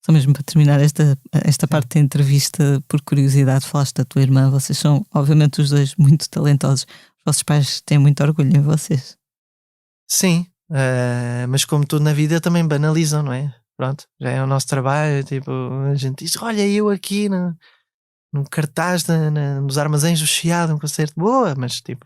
Speaker 1: Só mesmo para terminar esta parte da entrevista, por curiosidade, falaste da tua irmã. Vocês são, obviamente, os dois muito talentosos. Os vossos pais têm muito orgulho em vocês.
Speaker 2: Sim, mas como tudo na vida também banalizam, não é? Pronto, já é o nosso trabalho, tipo, a gente diz: olha, eu aqui num cartaz nos armazéns do Chiado, um concerto, boa, mas tipo,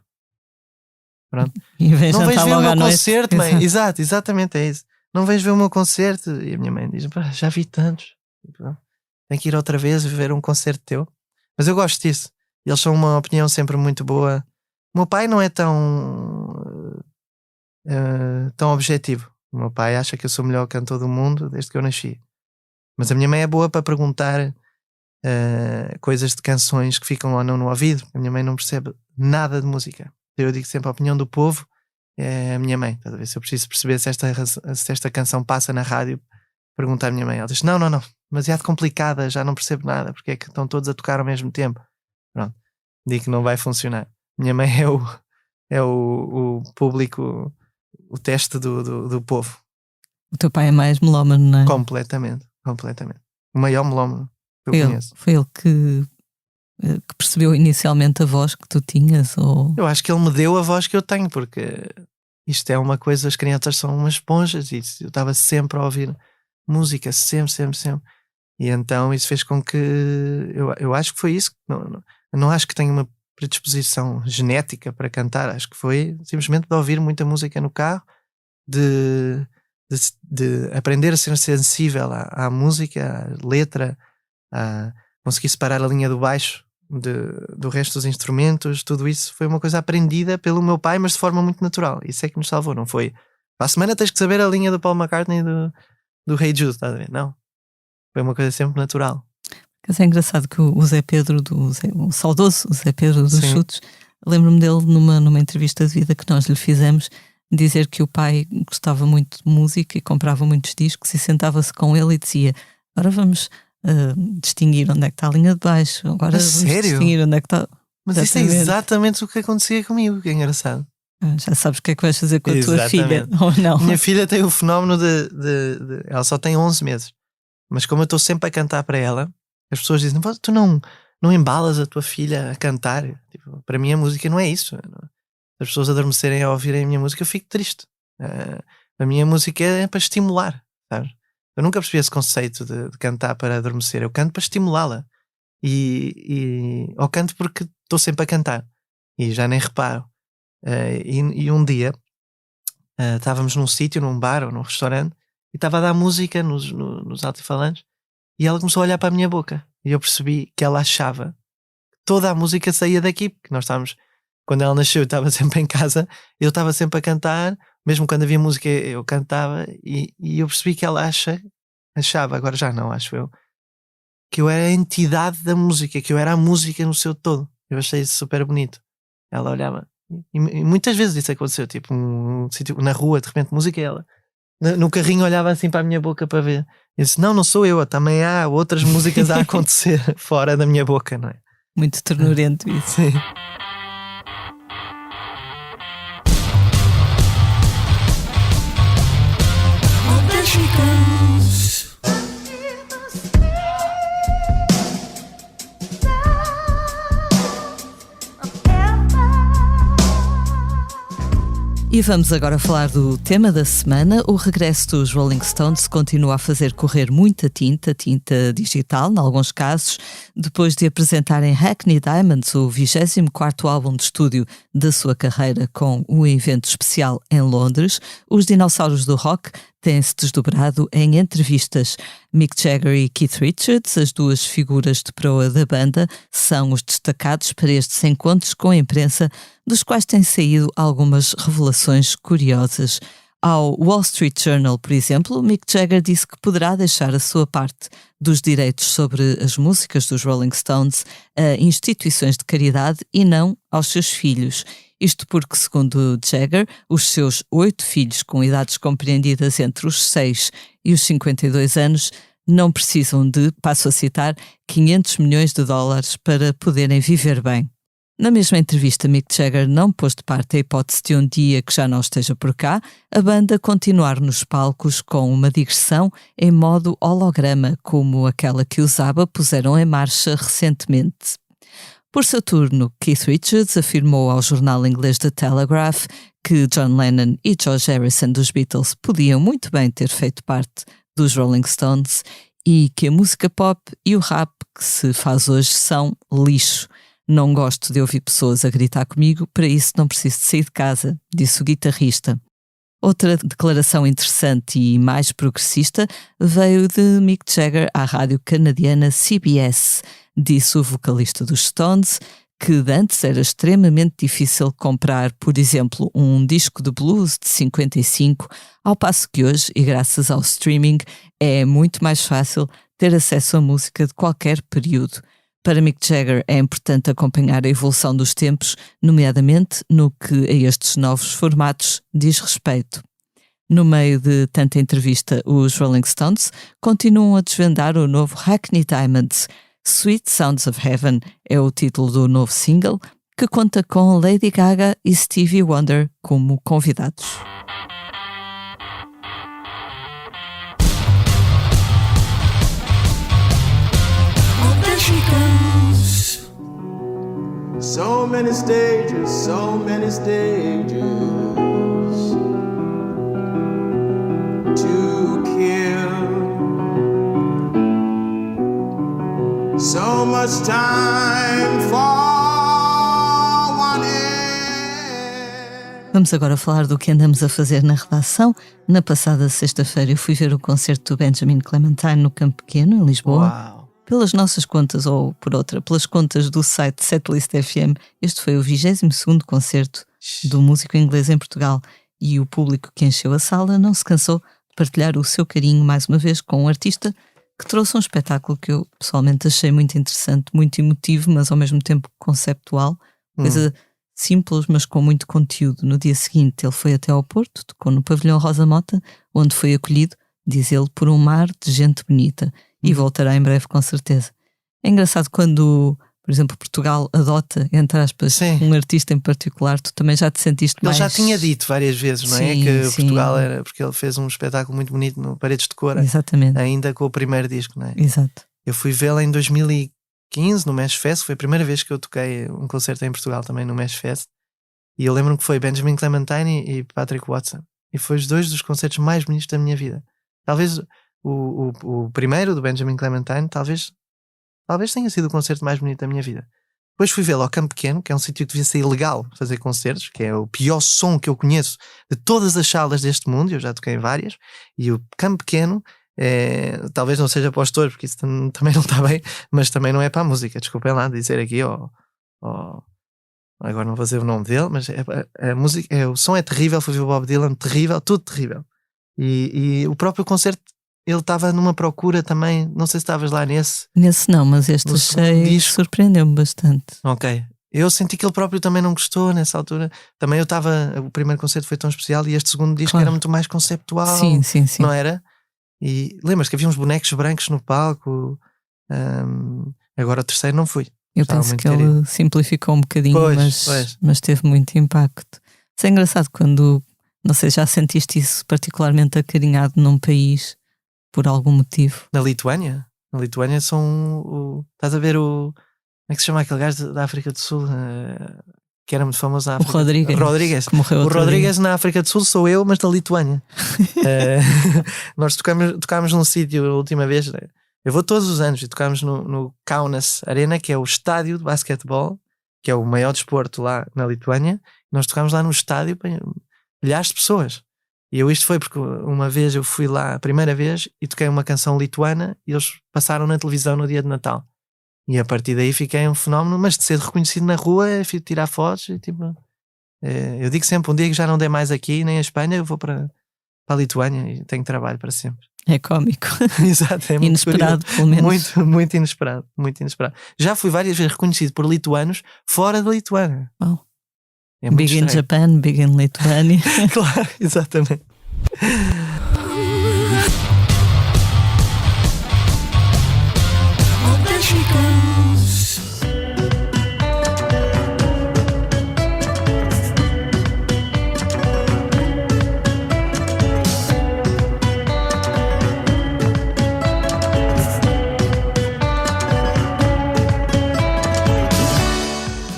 Speaker 2: pronto. Não vais ver o meu concerto, mãe. Exato, exatamente, é isso. Não vais ver o meu concerto. E a minha mãe diz: já vi tantos, tipo, tenho que ir outra vez ver um concerto teu. Mas eu gosto disso. Eles são uma opinião sempre muito boa. O meu pai não é tão objetivo. O meu pai acha que eu sou o melhor cantor do mundo desde que eu nasci. Mas a minha mãe é boa para perguntar coisas de canções que ficam ou não no ouvido. A minha mãe não percebe nada de música. Eu digo sempre: a opinião do povo é a minha mãe. Se eu preciso perceber se esta canção passa na rádio, pergunto à minha mãe. Ela diz: não, demasiado complicada, já não percebo nada, porque é que estão todos a tocar ao mesmo tempo. Pronto, digo que não vai funcionar. Minha mãe é o público, o teste do povo.
Speaker 1: O teu pai é mais melómano, não é?
Speaker 2: Completamente. O maior melómano que eu conheço.
Speaker 1: Foi ele que percebeu inicialmente a voz que tu tinhas? Ou...
Speaker 2: Eu acho que ele me deu a voz que eu tenho, porque isto é uma coisa, as crianças são umas esponjas, e eu estava sempre a ouvir música, sempre. E então isso fez com que eu acho que foi isso. Não acho que tenho uma predisposição genética para cantar, acho que foi simplesmente de ouvir muita música no carro, de aprender a ser sensível à música, à letra, a conseguir separar a linha do baixo do resto dos instrumentos. Tudo isso foi uma coisa aprendida pelo meu pai, mas de forma muito natural. Isso é que nos salvou. Não foi: para a semana tens que saber a linha do Paul McCartney do Hey Jude, estás a ver? Não, foi uma coisa sempre natural.
Speaker 1: Mas é engraçado que o Zé Pedro, o saudoso Zé Pedro dos
Speaker 2: Sim.
Speaker 1: Chutes, lembro-me dele numa entrevista de vida que nós lhe fizemos, dizer que o pai gostava muito de música e comprava muitos discos e sentava-se com ele e dizia: agora vamos distinguir onde é que está a linha de baixo, agora vamos distinguir onde é que está.
Speaker 2: Mas isso é exatamente o que acontecia comigo, que é engraçado.
Speaker 1: Já sabes o que é que vais fazer com a tua filha, ou não?
Speaker 2: Minha filha tem o fenómeno ela só tem 11 meses, mas como eu estou sempre a cantar para ela, as pessoas dizem: tu não não embalas a tua filha a cantar? Tipo, para mim a música não é isso. As pessoas adormecerem a ouvirem a minha música, eu fico triste. A minha música é para estimular, sabes? Eu nunca percebi esse conceito de cantar para adormecer. Eu canto para estimulá-la. Ou canto porque estou sempre a cantar e já nem reparo. E um dia estávamos num sítio, num bar ou num restaurante, e estava a dar música nos altifalantes, e ela começou a olhar para a minha boca, e eu percebi que ela achava que toda a música saía daqui, porque nós estávamos, quando ela nasceu, eu estava sempre em casa, eu estava sempre a cantar, mesmo quando havia música eu cantava, e eu percebi que ela achava, agora já não, acho eu, que eu era a entidade da música, que eu era a música no seu todo. Eu achei isso super bonito. Ela olhava, e muitas vezes isso aconteceu, tipo um sítio na rua, de repente música, e ela no carrinho olhava assim para a minha boca para ver. Eu disse, não sou eu, também há outras músicas a acontecer fora da minha boca, não é?
Speaker 1: Muito ternurento isso.
Speaker 2: Sim.
Speaker 1: E vamos agora falar do tema da semana. O regresso dos Rolling Stones continua a fazer correr muita tinta digital, em alguns casos, depois de apresentarem Hackney Diamonds, o 24º álbum de estúdio da sua carreira, com um evento especial em Londres. Os dinossauros do rock têm-se desdobrado em entrevistas. Mick Jagger e Keith Richards, as duas figuras de proa da banda, são os destacados para estes encontros com a imprensa, dos quais têm saído algumas revelações curiosas. Ao Wall Street Journal, por exemplo, Mick Jagger disse que poderá deixar a sua parte dos direitos sobre as músicas dos Rolling Stones a instituições de caridade e não aos seus filhos. Isto porque, segundo Jagger, os seus 8 filhos com idades compreendidas entre os 6 e os 52 anos não precisam de, passo a citar, 500 milhões de dólares para poderem viver bem. Na mesma entrevista, Mick Jagger não pôs de parte a hipótese de um dia que já não esteja por cá, a banda continuar nos palcos com uma digressão em modo holograma, como aquela que os ABBA puseram em marcha recentemente. Por seu turno, Keith Richards afirmou ao jornal inglês The Telegraph que John Lennon e George Harrison dos Beatles podiam muito bem ter feito parte dos Rolling Stones e que a música pop e o rap que se faz hoje são lixo. Não gosto de ouvir pessoas a gritar comigo, para isso não preciso de sair de casa, disse o guitarrista. Outra declaração interessante e mais progressista veio de Mick Jagger à rádio canadiana CBS. Disse o vocalista dos Stones que de antes era extremamente difícil comprar, por exemplo, um disco de blues de 55, ao passo que hoje, e graças ao streaming, é muito mais fácil ter acesso à música de qualquer período. Para Mick Jagger é importante acompanhar a evolução dos tempos, nomeadamente no que a estes novos formatos diz respeito. No meio de tanta entrevista, os Rolling Stones continuam a desvendar o novo Hackney Diamonds. Sweet Sounds of Heaven é o título do novo single, que conta com Lady Gaga e Stevie Wonder como convidados.
Speaker 4: So many stages, so many stages to kill. So much time for one end.
Speaker 1: Vamos agora falar do que andamos a fazer na redação. Na passada sexta-feira eu fui ver o concerto do Benjamin Clementine no Campo Pequeno, em Lisboa.
Speaker 2: Uau.
Speaker 1: Pelas nossas contas, ou por outra, pelas contas do site Setlist FM, este foi o 22º concerto do músico inglês em Portugal, e o público que encheu a sala não se cansou de partilhar o seu carinho mais uma vez com um artista que trouxe um espetáculo que eu pessoalmente achei muito interessante, muito emotivo, mas ao mesmo tempo conceptual, coisa simples, mas com muito conteúdo. No dia seguinte ele foi até ao Porto, tocou no Pavilhão Rosa Mota, onde foi acolhido, diz ele, por um mar de gente bonita. E voltará em breve, com certeza. É engraçado quando, por exemplo, Portugal adota, entre aspas,
Speaker 2: Sim.
Speaker 1: um artista em particular, tu também já te sentiste
Speaker 2: Ele
Speaker 1: mais...
Speaker 2: já tinha dito várias vezes, não é?
Speaker 1: Sim,
Speaker 2: Que
Speaker 1: sim.
Speaker 2: Portugal era, porque ele fez um espetáculo muito bonito no Paredes de Cora,
Speaker 1: Exatamente.
Speaker 2: ainda com o primeiro disco, não é?
Speaker 1: Exato.
Speaker 2: Eu fui vê-lo em 2015, no Mesh Fest. Foi a primeira vez que eu toquei um concerto em Portugal também no Mesh Fest. E eu lembro-me que foi Benjamin Clementine e Patrick Watson. E foi os 2 dos concertos mais bonitos da minha vida. Talvez o primeiro do Benjamin Clementine, talvez tenha sido o concerto mais bonito da minha vida. Depois fui vê-lo ao Campo Pequeno, que é um sítio que devia ser ilegal fazer concertos, que é o pior som que eu conheço de todas as salas deste mundo. Eu já toquei em várias. E o Campo Pequeno, talvez não seja para os touros, porque isso também não está bem, mas também não é para a música. Desculpem lá dizer aqui, agora não vou dizer o nome dele, mas a música, o som é terrível. Fui ver o Bob Dylan, terrível, tudo terrível. E o próprio concerto, ele estava numa procura também, não sei se estavas lá nesse
Speaker 1: não, mas este achei, surpreendeu-me bastante.
Speaker 2: Ok, eu senti que ele próprio também não gostou nessa altura. Também o primeiro concerto foi tão especial e este segundo disco era muito mais conceptual.
Speaker 1: Sim.
Speaker 2: Não era? E lembras que havia uns bonecos brancos no palco. Agora o terceiro não fui.
Speaker 1: Eu penso que ele simplificou um bocadinho, mas teve muito impacto. Isso é engraçado quando, não sei, já sentiste isso particularmente acarinhado num país por algum motivo?
Speaker 2: Na Lituânia? Na Lituânia são estás a ver como é que se chama aquele gajo da África do Sul? Que era muito famoso na África.
Speaker 1: O Rodrigues.
Speaker 2: O Rodrigues na África do Sul sou eu, mas da Lituânia. Nós tocámos num sítio a última vez. Eu vou todos os anos e tocámos no Kaunas Arena, que é o estádio de basquetebol, que é o maior desporto lá na Lituânia. Nós tocámos lá no estádio para milhares de pessoas. E isto foi porque uma vez eu fui lá a primeira vez e toquei uma canção lituana e eles passaram na televisão no dia de Natal. E a partir daí fiquei um fenómeno, mas de ser reconhecido na rua, tirar fotos e tipo... eu digo sempre, um dia que já não dei mais aqui, nem a Espanha, eu vou para a Lituânia e tenho trabalho para sempre.
Speaker 1: É cómico.
Speaker 2: Exato, é muito
Speaker 1: inesperado,
Speaker 2: curioso.
Speaker 1: pelo menos.
Speaker 2: Muito, muito inesperado, muito inesperado. Já fui várias vezes reconhecido por lituanos fora da Lituânia.
Speaker 1: Oh.
Speaker 2: É muito
Speaker 1: Big
Speaker 2: estranho.
Speaker 1: in Japan, big in Lituânia.
Speaker 2: Claro, exatamente.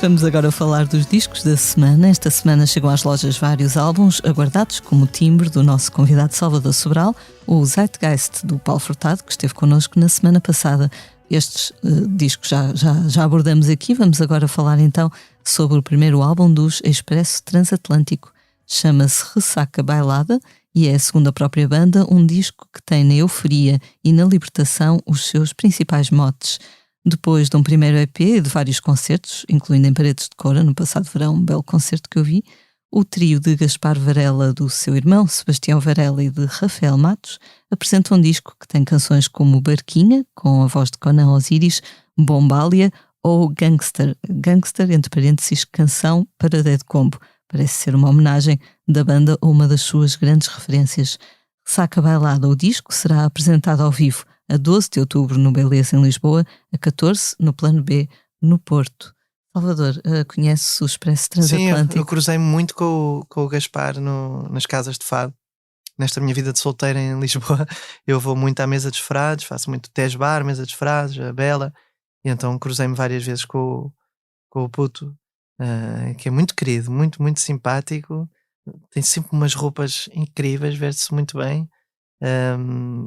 Speaker 1: Vamos agora falar dos discos da semana. Esta semana chegam às lojas vários álbuns aguardados, como o Timbre, do nosso convidado Salvador Sobral, ou o Zeitgeist, do Paulo Furtado, que esteve connosco na semana passada. Estes discos já abordamos aqui. Vamos agora falar então sobre o primeiro álbum dos Expresso Transatlântico. Chama-se Ressaca Bailada e é, segundo a própria banda, um disco que tem na euforia e na libertação os seus principais motes. Depois de um primeiro EP e de vários concertos, incluindo em Paredes de Cora, no passado verão, um belo concerto que eu vi, o trio de Gaspar Varela, do seu irmão Sebastião Varela, e de Rafael Matos, apresenta um disco que tem canções como Barquinha, com a voz de Conan Osiris, Bombalia ou Gangster, entre parênteses, canção para Dead Combo. Parece ser uma homenagem da banda a uma das suas grandes referências. Ressaca Bailada, o disco, será apresentado ao vivo a 12 de outubro no Beleza, em Lisboa, a 14 no Plano B, no Porto. Salvador, conheces o Expresso Transatlântico?
Speaker 2: Sim, eu cruzei-me muito com o Gaspar nas casas de fado. Nesta minha vida de solteira em Lisboa, eu vou muito à mesa dos frades, faço muito Tejo Bar, mesa dos frades, a Bela, e então cruzei-me várias vezes com o puto, que é muito querido, muito, muito simpático, tem sempre umas roupas incríveis, veste-se muito bem.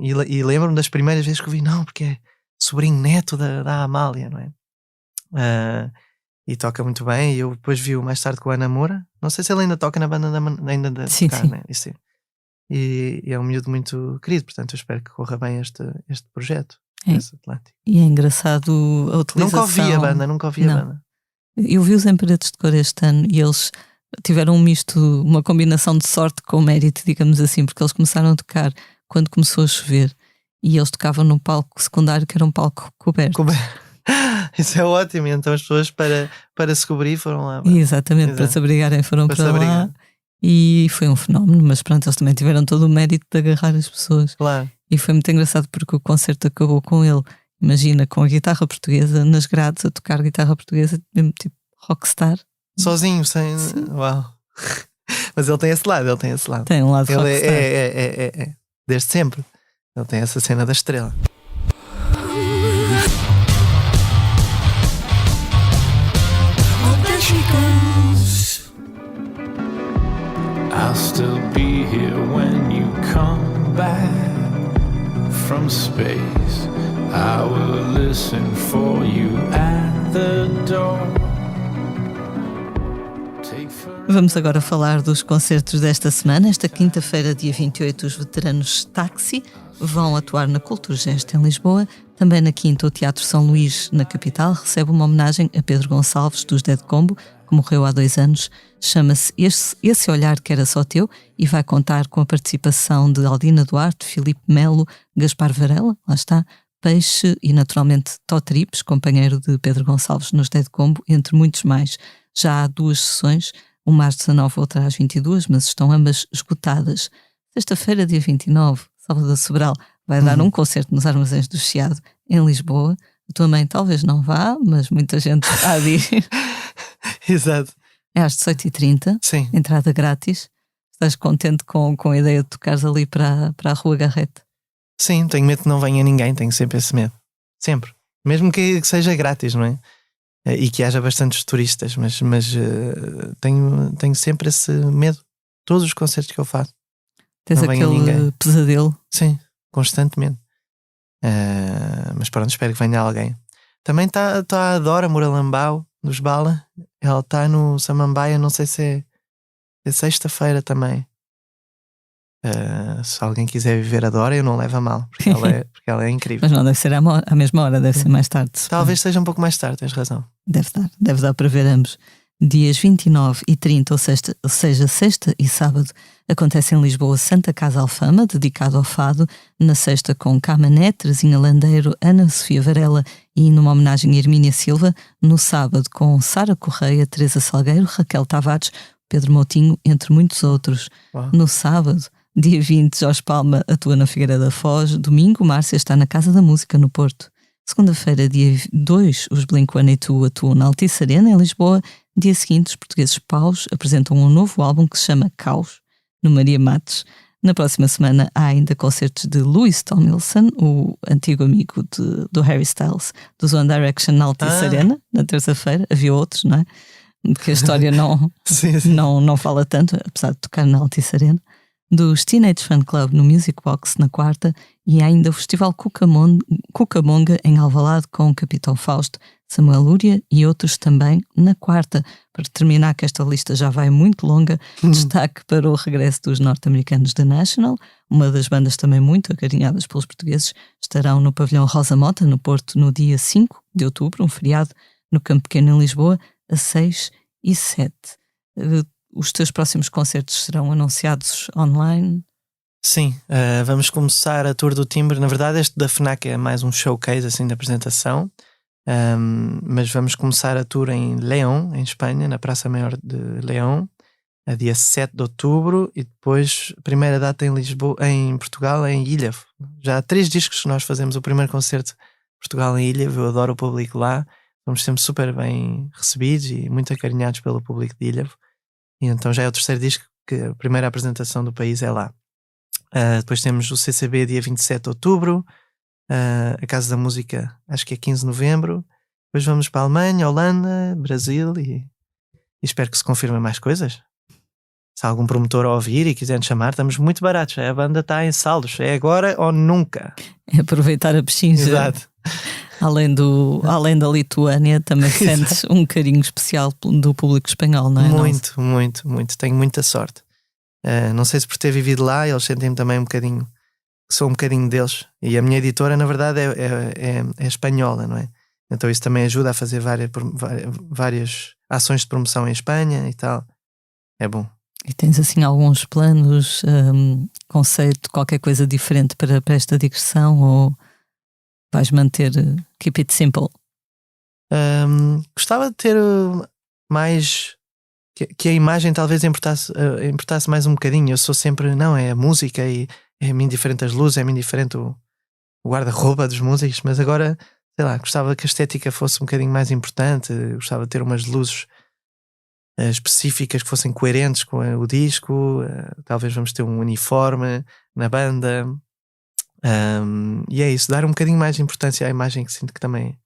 Speaker 2: E lembro-me das primeiras vezes que eu vi, não, porque é sobrinho neto da Amália, não é? E toca muito bem. E eu depois vi-o mais tarde com a Ana Moura. Não sei se ele ainda toca na banda ainda
Speaker 1: sim,
Speaker 2: tocar,
Speaker 1: sim.
Speaker 2: Né? E é um miúdo muito querido, portanto eu espero que corra bem este projeto. Atlântico.
Speaker 1: E é engraçado a utilização.
Speaker 2: Nunca ouvi a banda.
Speaker 1: Eu vi-os em Paredes de Cor este ano e eles tiveram um misto, uma combinação de sorte com mérito, digamos assim, porque eles começaram a tocar quando começou a chover e eles tocavam num palco secundário que era um palco coberto.
Speaker 2: Isso é ótimo, então as pessoas para se cobrir foram lá.
Speaker 1: Exatamente, para se abrigarem foram para lá e foi um fenómeno, mas pronto, eles também tiveram todo o mérito de agarrar as pessoas.
Speaker 2: Claro.
Speaker 1: E foi muito engraçado porque o concerto acabou com ele, imagina, com a guitarra portuguesa nas grades, a tocar guitarra portuguesa, mesmo tipo rockstar.
Speaker 2: Sozinho, sem...
Speaker 1: Sim.
Speaker 2: Uau. Mas ele tem esse lado,
Speaker 1: Tem um lado
Speaker 2: ele
Speaker 1: rockstar.
Speaker 2: É. Desde sempre. Ele tem essa cena da estrela.
Speaker 5: I'll still be here when you come back from space. I will listen for you at the door.
Speaker 1: Vamos agora falar dos concertos desta semana. Esta quinta-feira, dia 28, os veteranos Táxi vão atuar na Culturgest em Lisboa. Também na quinta, o Teatro São Luís, na capital, recebe uma homenagem a Pedro Gonçalves, dos Dead Combo, que morreu há 2 anos. Chama-se Esse Olhar Que Era Só Teu e vai contar com a participação de Aldina Duarte, Filipe Melo, Gaspar Varela, lá está, Peixe e naturalmente Tó Trips, companheiro de Pedro Gonçalves nos Dead Combo, entre muitos mais. Já há 2 sessões, uma às 19, outra às 22, mas estão ambas esgotadas. Sexta-feira, dia 29, Salvador Sobral vai dar um concerto nos Armazéns do Chiado, em Lisboa. A tua mãe talvez não vá, mas muita gente há de ir.
Speaker 2: Exato.
Speaker 1: É às 18h30,
Speaker 2: Sim.
Speaker 1: entrada grátis. Estás contente com a ideia de tocares ali para a Rua Garrete?
Speaker 2: Sim, tenho medo que não venha ninguém, tenho sempre esse medo. Sempre. Mesmo que seja grátis, não é? E que haja bastantes turistas, mas tenho sempre esse medo. Todos os concertos que eu faço.
Speaker 1: Tens
Speaker 2: não venha
Speaker 1: aquele
Speaker 2: ninguém.
Speaker 1: pesadelo?
Speaker 2: Sim, constantemente. Mas pronto, espero que venha alguém. Também está a Dora Moralambau, dos Bala. Ela está no Samambaia, não sei se é sexta-feira também. Se alguém quiser viver a Dora, eu não levo a mal, porque ela é incrível.
Speaker 1: Mas não deve ser à mesma hora, deve ser mais tarde.
Speaker 2: Talvez seja um pouco mais tarde, tens razão.
Speaker 1: Deve dar para ver ambos. Dias 29 e 30, ou seja, sexta e sábado, acontece em Lisboa Santa Casa Alfama, dedicado ao fado, na sexta com Camané, Terezinha Landeiro, Ana Sofia Varela e numa homenagem a Hermínia Silva, no sábado com Sara Correia, Teresa Salgueiro, Raquel Tavares, Pedro Moutinho, entre muitos outros.
Speaker 2: Uau.
Speaker 1: No sábado, dia 20, Jorge Palma atua na Figueira da Foz, domingo, Márcia está na Casa da Música, no Porto. Segunda-feira, dia 2, os Blink-182 atuam na Altice Arena, em Lisboa. Dia seguinte, os portugueses Paus apresentam um novo álbum que se chama Caos, no Maria Matos. Na próxima semana há ainda concertos de Louis Tomlinson, o antigo amigo do Harry Styles, dos One Direction na Altice Arena, na terça-feira. Havia outros, não é? Que a história
Speaker 2: sim.
Speaker 1: não fala tanto, apesar de tocar na Altice Arena. Dos Teenage Fan Club no Music Box na quarta e ainda o Festival Cucamonga em Alvalade com o Capitão Fausto, Samuel Lúria e outros também na quarta. Para terminar, que esta lista já vai muito longa, destaque para o regresso dos norte-americanos The National, uma das bandas também muito acarinhadas pelos portugueses. Estarão no Pavilhão Rosa Mota, no Porto, no dia 5 de outubro, um feriado, no Campo Pequeno em Lisboa, a 6 e 7. Os teus próximos concertos serão anunciados online?
Speaker 2: Sim, vamos começar a tour do Timbre. Na verdade, este da FNAC é mais um showcase assim de apresentação, mas vamos começar a tour em León, em Espanha, na Praça Maior de León, a dia 7 de outubro, e depois a primeira data em Lisboa, em Portugal, em Ilhavo. Já há 3 discos que nós fazemos o primeiro concerto em Portugal em Ilhavo. Eu adoro o público lá, somos sempre super bem recebidos e muito acarinhados pelo público de Ilhavo. E então já é o 3º disco, que a primeira apresentação do país é lá. Depois temos o CCB dia 27 de outubro, a Casa da Música acho que é 15 de novembro. Depois vamos para a Alemanha, Holanda, Brasil e espero que se confirmem mais coisas. Se há algum promotor a ouvir e quiser nos chamar, estamos muito baratos. A banda está em saldos, é agora ou nunca.
Speaker 1: É aproveitar a pechincha.
Speaker 2: Exato.
Speaker 1: Além da Lituânia, também sentes um carinho especial do público espanhol, não é?
Speaker 2: Muito. Tenho muita sorte. Não sei se por ter vivido lá, eles sentem-me também um bocadinho, que sou um bocadinho deles. E a minha editora, na verdade, é espanhola, não é? Então isso também ajuda a fazer várias ações de promoção em Espanha e tal. É bom.
Speaker 1: E tens assim alguns planos, conceito, qualquer coisa diferente para esta digressão, ou vais manter keep it simple?
Speaker 2: Gostava de ter mais, que a imagem talvez importasse mais um bocadinho. Eu sou sempre, não, é a música e é-me indiferente as luzes, é-me indiferente o guarda-roupa dos músicos, mas agora, sei lá, gostava que a estética fosse um bocadinho mais importante, gostava de ter umas luzes específicas que fossem coerentes com o disco. Talvez vamos ter um uniforme na banda, e é isso, dar um bocadinho mais de importância à imagem, que sinto que também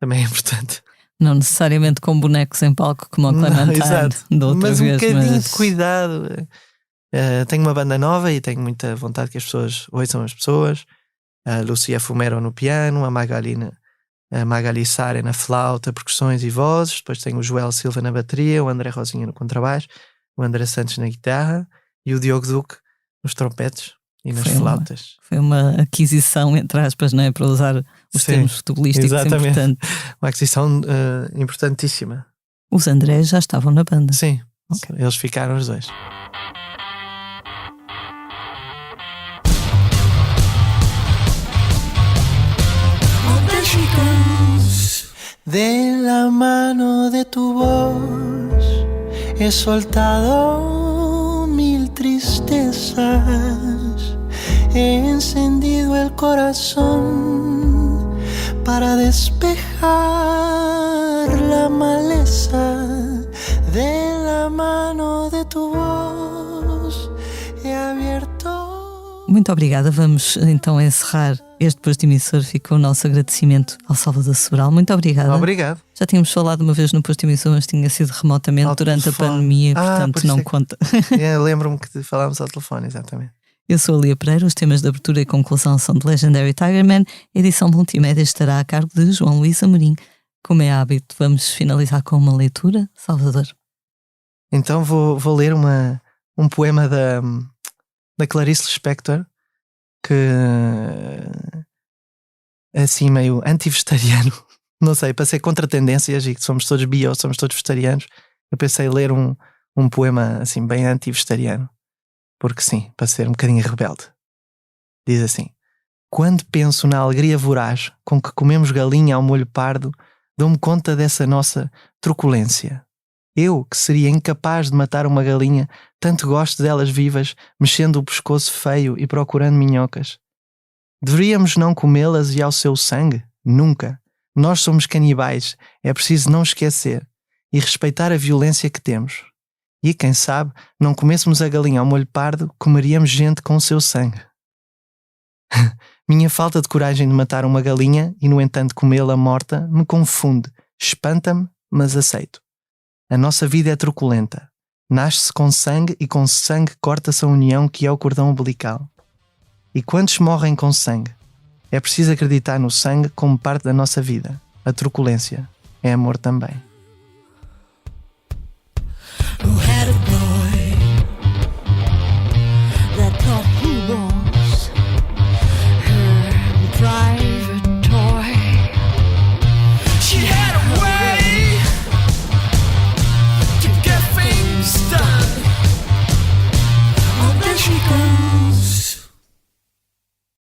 Speaker 2: é importante.
Speaker 1: Não necessariamente com bonecos em palco como o Clementine,
Speaker 2: exato.
Speaker 1: de outra
Speaker 2: mas um
Speaker 1: vez,
Speaker 2: bocadinho de cuidado. Tenho uma banda nova e tenho muita vontade que as pessoas ouçam as pessoas. A Lucia Fumero no piano, a Magali Sare na flauta, percussões e vozes. Depois tenho o Joel Silva na bateria, o André Rosinha no contrabaixo, o André Santos na guitarra e o Diogo Duque nos trompetes e nas flautas.
Speaker 1: Foi uma aquisição, entre aspas, não é? Para usar os termos futebolísticos.
Speaker 2: Exatamente.
Speaker 1: Importante.
Speaker 2: Uma aquisição importantíssima.
Speaker 1: Os Andrés já estavam na banda.
Speaker 2: Sim,
Speaker 1: Okay.
Speaker 2: Eles ficaram os dois.
Speaker 6: De la mano de tu voz he soltado mil tristezas, he encendido el corazón para despejar la maleza. De la mano de tu voz he abierto.
Speaker 1: Muito obrigada. Vamos então encerrar este Posto Emissor. Fica o nosso agradecimento ao Salvador Sobral. Muito obrigada.
Speaker 2: Obrigado.
Speaker 1: Já tínhamos falado uma vez no Posto Emissor, mas tinha sido remotamente durante telefone. A pandemia, portanto não conta.
Speaker 2: Lembro-me que falámos ao telefone, exatamente.
Speaker 1: Eu sou a Lia Pereira, os temas de abertura e conclusão são de Legendary Tigerman. A edição multimédia estará a cargo de João Luís Amorim. Como é hábito, vamos finalizar com uma leitura. Salvador.
Speaker 2: Então vou ler um poema da Clarice Lispector, que é assim meio anti-vegetariano. Não sei, para ser contra tendências e que somos todos bio, somos todos vegetarianos, eu pensei em ler um poema assim bem anti-vegetariano. Porque sim, para ser um bocadinho rebelde. Diz assim: quando penso na alegria voraz com que comemos galinha ao molho pardo, dou-me conta dessa nossa truculência. Eu, que seria incapaz de matar uma galinha, tanto gosto delas vivas, mexendo o pescoço feio e procurando minhocas. Deveríamos não comê-las e ao seu sangue? Nunca. Nós somos canibais, é preciso não esquecer e respeitar a violência que temos. E, quem sabe, não comêssemos a galinha ao molho pardo, comeríamos gente com o seu sangue. Minha falta de coragem de matar uma galinha e, no entanto, comê-la morta me confunde, espanta-me, mas aceito. A nossa vida é truculenta. Nasce-se com sangue e com sangue corta-se a união que é o cordão umbilical. E quantos morrem com sangue? É preciso acreditar no sangue como parte da nossa vida. A truculência é amor também.
Speaker 7: Who had a boy that thought he was her private toy. She had a way to get things done. Oh, there she goes.